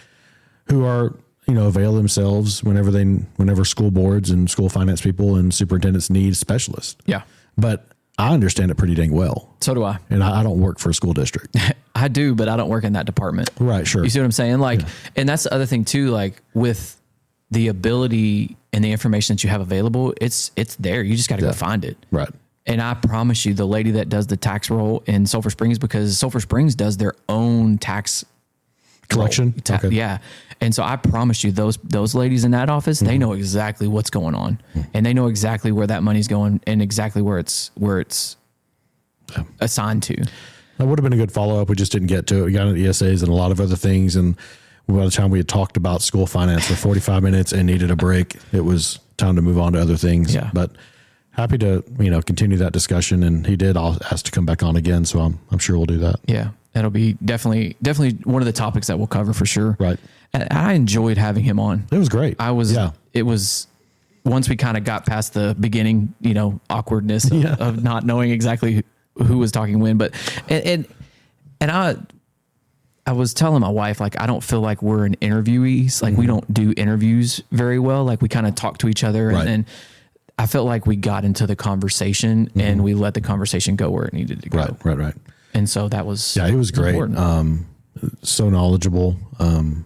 who are, avail themselves whenever school boards and school finance people and superintendents need specialists. Yeah. But I understand it pretty dang well. So do I. And I don't work for a school district. I do, but I don't work in that department. Right. Sure. You see what I'm saying? Like, and that's the other thing too, like with the ability and the information that you have available, it's there. You just got to go find it. Right. And I promise you, the lady that does the tax roll in Sulphur Springs, because Sulphur Springs does their own tax collection. Okay. Yeah. And so I promise you, those ladies in that office, they know exactly what's going on, and they know exactly where that money's going and exactly where it's assigned to. That would have been a good follow up. We just didn't get to it. We got into ESAs and a lot of other things. And by the time we had talked about school finance for 45 minutes and needed a break, it was time to move on to other things. Yeah. But happy to, continue that discussion. And he did ask to come back on again. So I'm sure we'll do that. Yeah. That'll be definitely one of the topics that we'll cover for sure. Right. And I enjoyed having him on. It was great. It was once we kind of got past the beginning, awkwardness of not knowing exactly who was talking when, but, and I was telling my wife, like, I don't feel like we're an interviewees. Like we don't do interviews very well. Like we kind of talk to each other and then I felt like we got into the conversation and we let the conversation go where it needed to go. Right. And so that was, it was great. So knowledgeable. And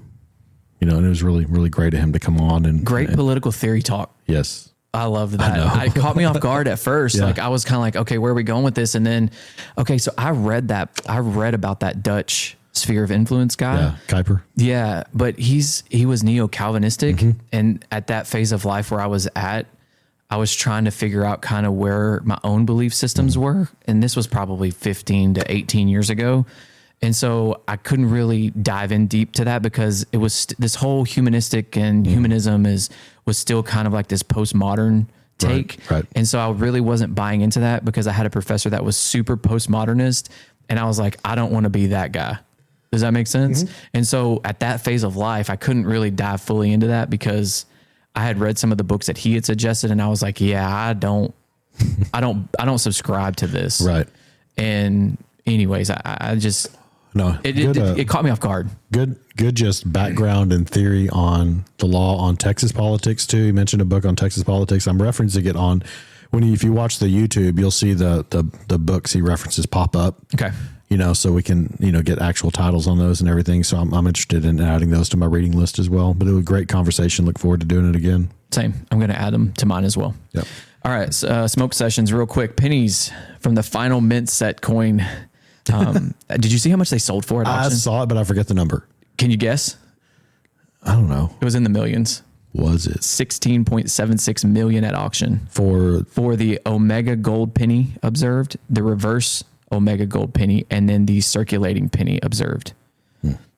it was really, really great of him to come on and great political theory talk. Yes. I loved that. It caught me off guard at first. Yeah. Like I was kind of like, okay, where are we going with this? And then, okay, so I read about that Dutch sphere of influence guy. Yeah. Kuiper. Yeah. But he was neo-Calvinistic. And at that phase of life where I was at, I was trying to figure out kind of where my own belief systems were. And this was probably 15 to 18 years ago. And so I couldn't really dive in deep to that because it was this whole humanistic and humanism was still kind of like this postmodern take. Right. And so I really wasn't buying into that because I had a professor that was super postmodernist. And I was like, I don't want to be that guy. Does that make sense? And so at that phase of life, I couldn't really dive fully into that because I had read some of the books that he had suggested. And I was like, yeah, I don't subscribe to this. Right. And anyways, I just, no, it caught me off guard. Good, just background and theory on the law on Texas politics too. You mentioned a book on Texas politics. I'm referencing it on if you watch the YouTube, you'll see the books he references pop up. Okay. So we can, get actual titles on those and everything. So I'm interested in adding those to my reading list as well, but it was a great conversation. Look forward to doing it again. Same. I'm going to add them to mine as well. Yep. All right. Smoke sessions real quick. Pennies from the final mint set coin. Did you see how much they sold for at auction? I saw it, but I forget the number. Can you guess? I don't know. It was in the millions. Was it 16.76 million at auction for the Omega gold penny observed, the reverse Omega gold penny, and then the circulating penny observed?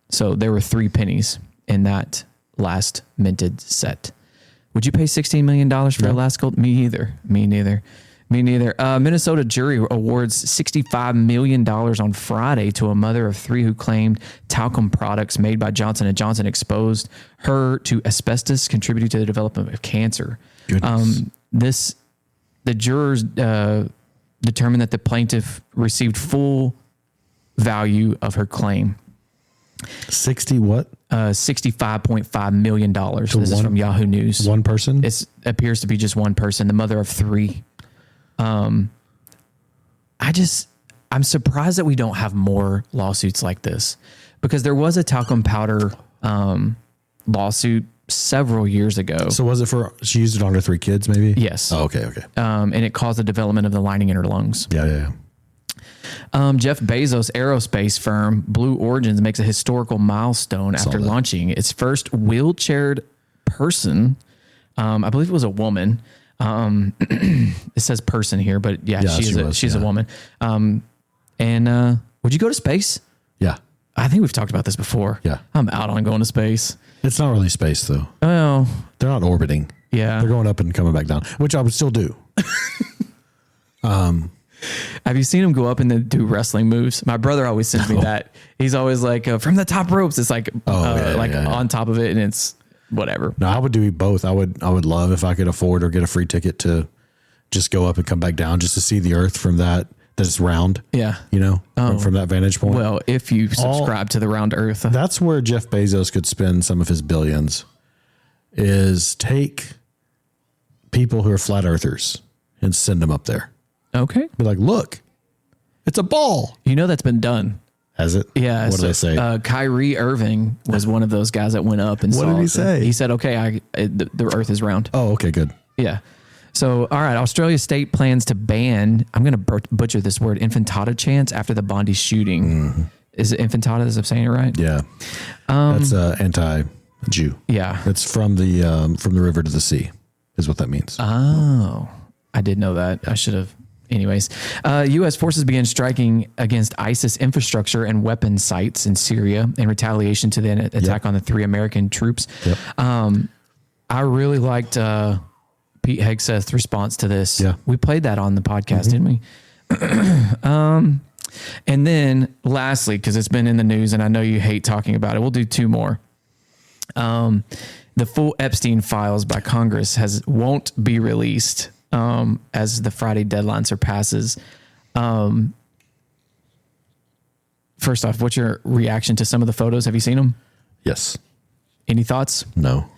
So there were 3 pennies in that last minted set. Would you pay $16 million for the last gold? Me neither. Me neither. Minnesota jury awards $65 million on Friday to a mother of 3 who claimed talcum products made by Johnson & Johnson exposed her to asbestos, contributing to the development of cancer. The jurors determined that the plaintiff received full value of her claim. 60 what? $65.5 million. This is from Yahoo News. One person? It appears to be just one person, the mother of 3. I'm surprised that we don't have more lawsuits like this, because there was a talcum powder lawsuit several years ago. So was it she used it on her 3 kids maybe? Yes. Oh, okay. And it caused the development of the lining in her lungs. Yeah. Jeff Bezos' aerospace firm Blue Origins makes a historical milestone after launching its first wheelchaired person. I believe it was a woman. It says person here, but she's a woman. And would you go to space? Yeah. I think we've talked about this before. Yeah. I'm out on going to space. It's not really space though. Oh, they're not orbiting. Yeah. They're going up and coming back down, which I would still do. Have you seen him go up and then do wrestling moves? My brother always sends me that. He's always like, from the top ropes. It's like, on top of it, and it's whatever. No, I would do both. I would love if I could afford or get a free ticket to just go up and come back down, just to see the Earth from that it's round. Yeah. From that vantage point. Well, if you subscribe to the round Earth. That's where Jeff Bezos could spend some of his billions, is take people who are flat earthers and send them up there. Okay. Be like, look, it's a ball. That's been done. Has it? Yeah. What did they say? Kyrie Irving was one of those guys that went up and what saw did he say? He said, okay, the Earth is round. Oh, okay, good. Yeah. So, all right, Australia state plans to ban, I'm going to butcher this word, infantada chants after the Bondi shooting. Mm-hmm. Is it infantada, as I'm saying it right? Yeah. That's anti-Jew. Yeah. It's from the river to the sea is what that means. Oh, I did know that. I should have. Anyways, U.S. forces began striking against ISIS infrastructure and weapon sites in Syria in retaliation to the attack on the 3 American troops. Yep. I really liked Pete Hegseth's response to this. Yeah. We played that on the podcast, didn't we? And then lastly, because it's been in the news and I know you hate talking about it, we'll do 2 more. The full Epstein files by Congress won't be released as the Friday deadline surpasses. First off, what's your reaction to some of the photos? Have you seen them? Yes. Any thoughts? No.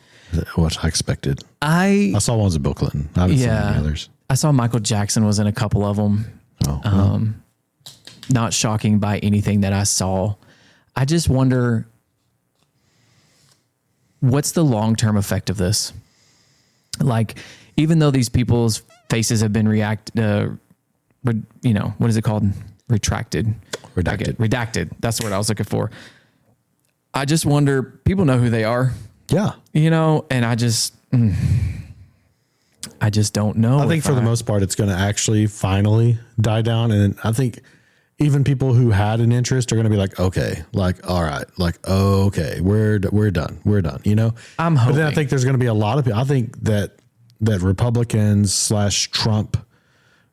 What I expected. I saw ones of Bill Clinton. I haven't seen any others. I saw Michael Jackson was in a couple of them. Oh, not shocking by anything that I saw. I just wonder, what's the long-term effect of this? Like, even though these people's faces have been what is it called? Retracted. Redacted. That's the word I was looking for. I just wonder, people know who they are. Yeah. And I just don't know. I think for the most part, it's going to actually finally die down. And I think even people who had an interest are going to be like, okay, like, all right, like, okay, we're done. We're done. I'm hoping. But then I think there's going to be a lot of people. I think that Republicans / Trump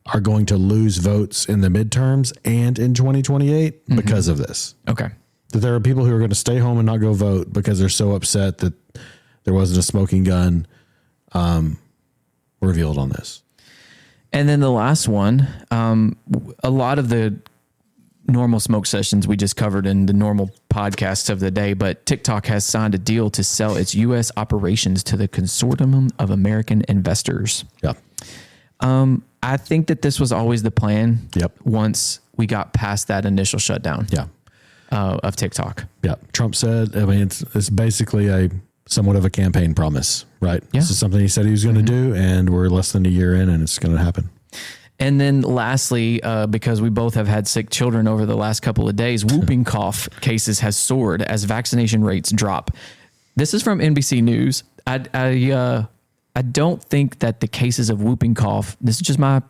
are going to lose votes in the midterms and in 2028 because of this. Okay. That there are people who are going to stay home and not go vote because they're so upset that there wasn't a smoking gun revealed on this. And then the last one, a lot of the normal smoke sessions we just covered in the normal podcasts of the day, but TikTok has signed a deal to sell its U.S. operations to the Consortium of American Investors. Yeah. I think that this was always the plan. Yep. Once we got past that initial shutdown. Yeah. Of TikTok. Yeah. Trump said, I mean, it's basically somewhat of a campaign promise, right? Yeah. This is something he said he was going to do, and we're less than a year in and it's going to happen. And then lastly, because we both have had sick children over the last couple of days, whooping cough cases has soared as vaccination rates drop. This is from NBC News. I don't think that the cases of whooping cough, this is just my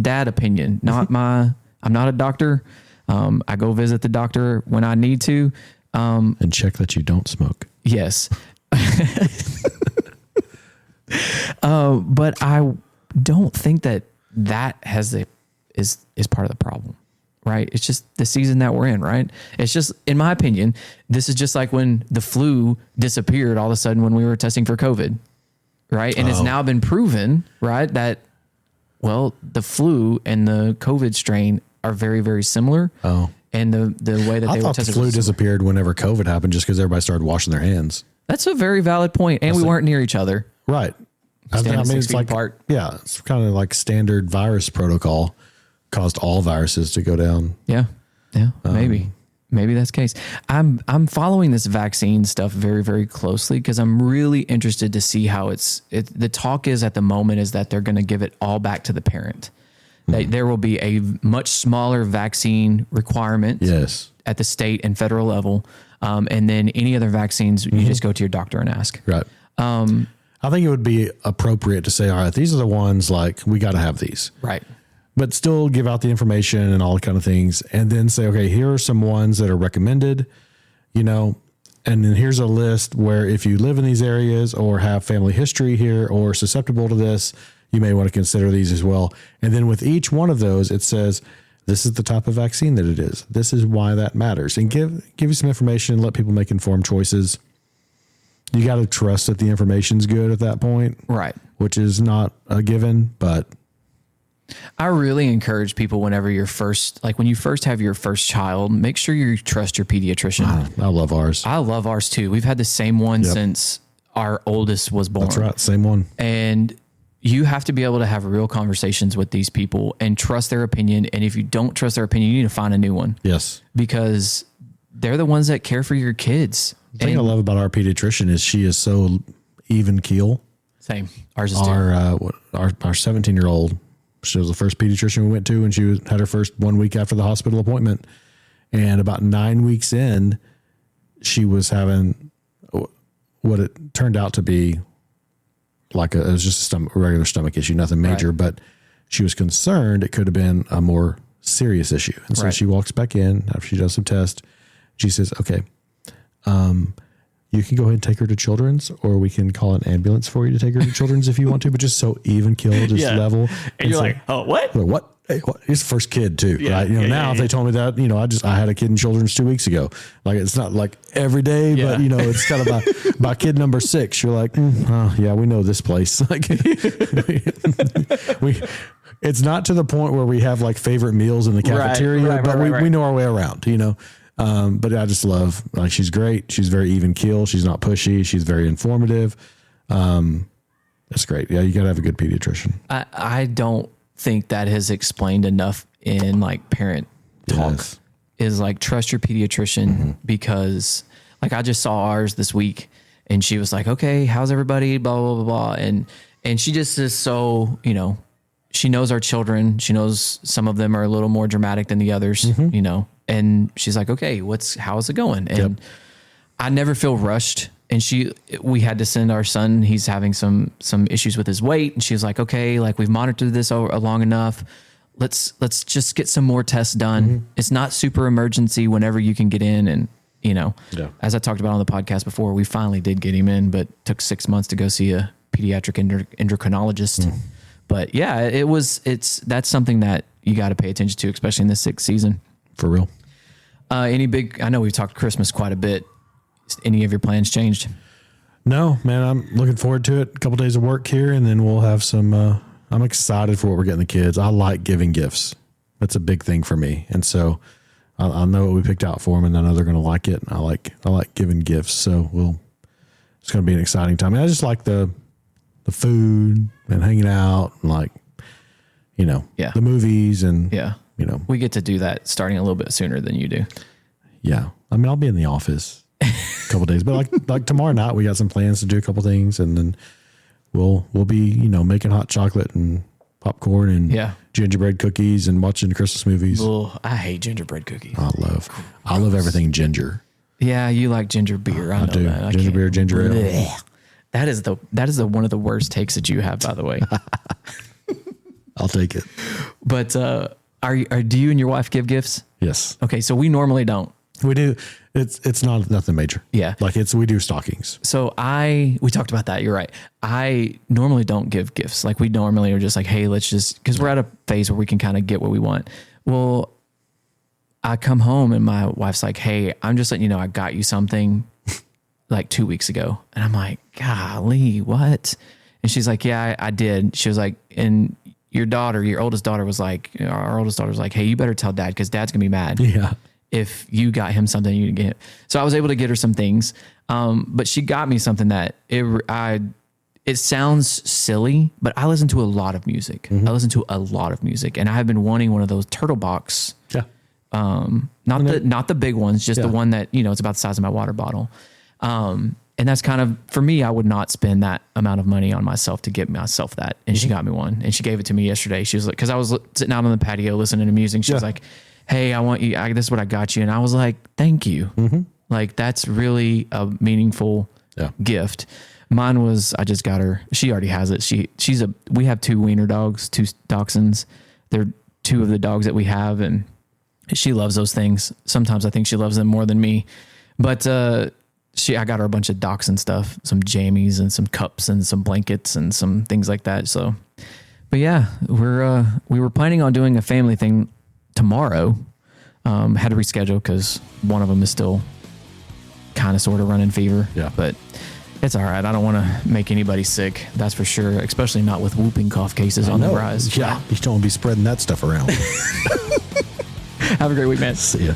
dad opinion, I'm not a doctor. I go visit the doctor when I need to. And check that you don't smoke. Yes. But I don't think that that is part of the problem, right? It's just the season that we're in, right? It's just, in my opinion, this is just like when the flu disappeared all of a sudden when we were testing for COVID, right? And it's now been proven, right, that, well, the flu and the COVID strain are very, very similar. Oh. And the way that they were tested. I thought the flu disappeared whenever COVID happened just because everybody started washing their hands. That's a very valid point. And we weren't near each other. Right. I mean, it's like, apart. Yeah, it's kind of like standard virus protocol caused all viruses to go down. Yeah. Yeah. Maybe that's the case. I'm following this vaccine stuff very, very closely because I'm really interested to see how the talk is at the moment is that they're going to give it all back to the parent. That there will be a much smaller vaccine requirement at the state and federal level. And then any other vaccines, you just go to your doctor and ask. Right. I think it would be appropriate to say, all right, these are the ones like we got to have these. Right. But still give out the information and all the kind of things. And then say, okay, here are some ones that are recommended, and then here's a list where if you live in these areas or have family history here or susceptible to this, you may want to consider these as well. And then with each one of those, it says, this is the type of vaccine that it is. This is why that matters. And give you some information, let people make informed choices. You got to trust that the information's good at that point. Right. Which is not a given, but I really encourage people when you first have your first child, make sure you trust your pediatrician. I love ours. I love ours too. We've had the same one since our oldest was born. That's right. Same one. And you have to be able to have real conversations with these people and trust their opinion. And if you don't trust their opinion, you need to find a new one. Yes. Because they're the ones that care for your kids. The thing I love about our pediatrician is she is so even keel. Same. Ours is our 17-year-old. She was the first pediatrician we went to, and she had her first 1 week after the hospital appointment. And about 9 weeks in, she was having what it turned out to be it was just a regular stomach issue, nothing major, but she was concerned it could have been a more serious issue. And so she walks back in after she does some tests. She says, okay, you can go ahead and take her to Children's, or we can call an ambulance for you to take her to Children's if you want to, but just so even keel, just level. And you're so, like, oh, what? What? Hey, what? He's the first kid too, right? Now if they told me that, I had a kid in Children's 2 weeks ago. Like, it's not like every day, but it's kind of by kid number 6, you're like, we know this place. Like it's not to the point where we have like favorite meals in the cafeteria, but we know our way around, But I just love, she's great. She's very even keel. She's not pushy. She's very informative. That's great. Yeah. You got to have a good pediatrician. I don't think that has explained enough in parent talk is trust your pediatrician because I just saw ours this week and she was like, okay, how's everybody? Blah, blah, blah, blah. And she just is so, she knows our children. She knows some of them are a little more dramatic than the others, and she's like, okay, how's it going? And I never feel rushed. And we had to send our son, he's having some issues with his weight. And she was like, okay, we've monitored this long enough. Let's just get some more tests done. Mm-hmm. It's not super emergency whenever you can get in. And, as I talked about on the podcast before, we finally did get him in, but took 6 months to go see a pediatric endocrinologist. Mm. But yeah, that's something that you got to pay attention to, especially in the 6th season. For real. I know we've talked Christmas quite a bit. Any of your plans changed? No, man, I'm looking forward to it. A couple days of work here, and then we'll have some, I'm excited for what we're getting the kids. I like giving gifts. That's a big thing for me. And so I know what we picked out for them, and I know they're going to like it. And I like giving gifts. So it's going to be an exciting time. And I just like the food and hanging out and the movies and, we get to do that starting a little bit sooner than you do. Yeah. I mean, I'll be in the office a couple days, but like tomorrow night, we got some plans to do a couple things, and then we'll be, making hot chocolate and popcorn and gingerbread cookies and watching Christmas movies. Oh, I hate gingerbread cookies. I love everything ginger. Yeah. You like ginger beer. I know do. That. Ginger beer, ginger ale. That is the one of the worst takes that you have, by the way. I'll take it. But, do you and your wife give gifts? Yes. Okay. So we normally don't. We do. It's not nothing major. Yeah. Like we do stockings. So we talked about that. You're right. I normally don't give gifts. Like we normally are just like, hey, let's just, cause we're at a phase where we can kind of get what we want. Well, I come home and my wife's like, hey, I'm just letting you know, I got you something like 2 weeks ago. And I'm like, golly, what? And she's like, yeah, I did. She was like, and your oldest daughter was like, our oldest daughter was like, hey, you better tell dad, cause dad's gonna be mad. Yeah. If you got him something, you get. So I was able to get her some things, but she got me something that it sounds silly, but I listen to a lot of music. I listen to a lot of music, and I have been wanting one of those turtle box. Yeah. Not the big ones, just the one that it's about the size of my water bottle. And that's kind of, for me, I would not spend that amount of money on myself to get myself that. And she got me one, and she gave it to me yesterday. She was like, because I was sitting out on the patio listening to music. She was like, hey, I want you, this is what I got you. And I was like, thank you. Like, that's really a meaningful gift. Mine was, I just got her, she already has it. We have 2 wiener dogs, 2 dachshunds. They're 2 of the dogs that we have. And she loves those things. Sometimes I think she loves them more than me, but, I got her a bunch of dachshund stuff, some jammies and some cups and some blankets and some things like that. So, but yeah, we were planning on doing a family thing tomorrow. Had to reschedule because one of them is still kind of sort of running fever. Yeah. But it's all right. I don't want to make anybody sick. That's for sure. Especially not with whooping cough cases on the rise. Yeah. You don't want to be spreading that stuff around. Have a great week, man. See ya.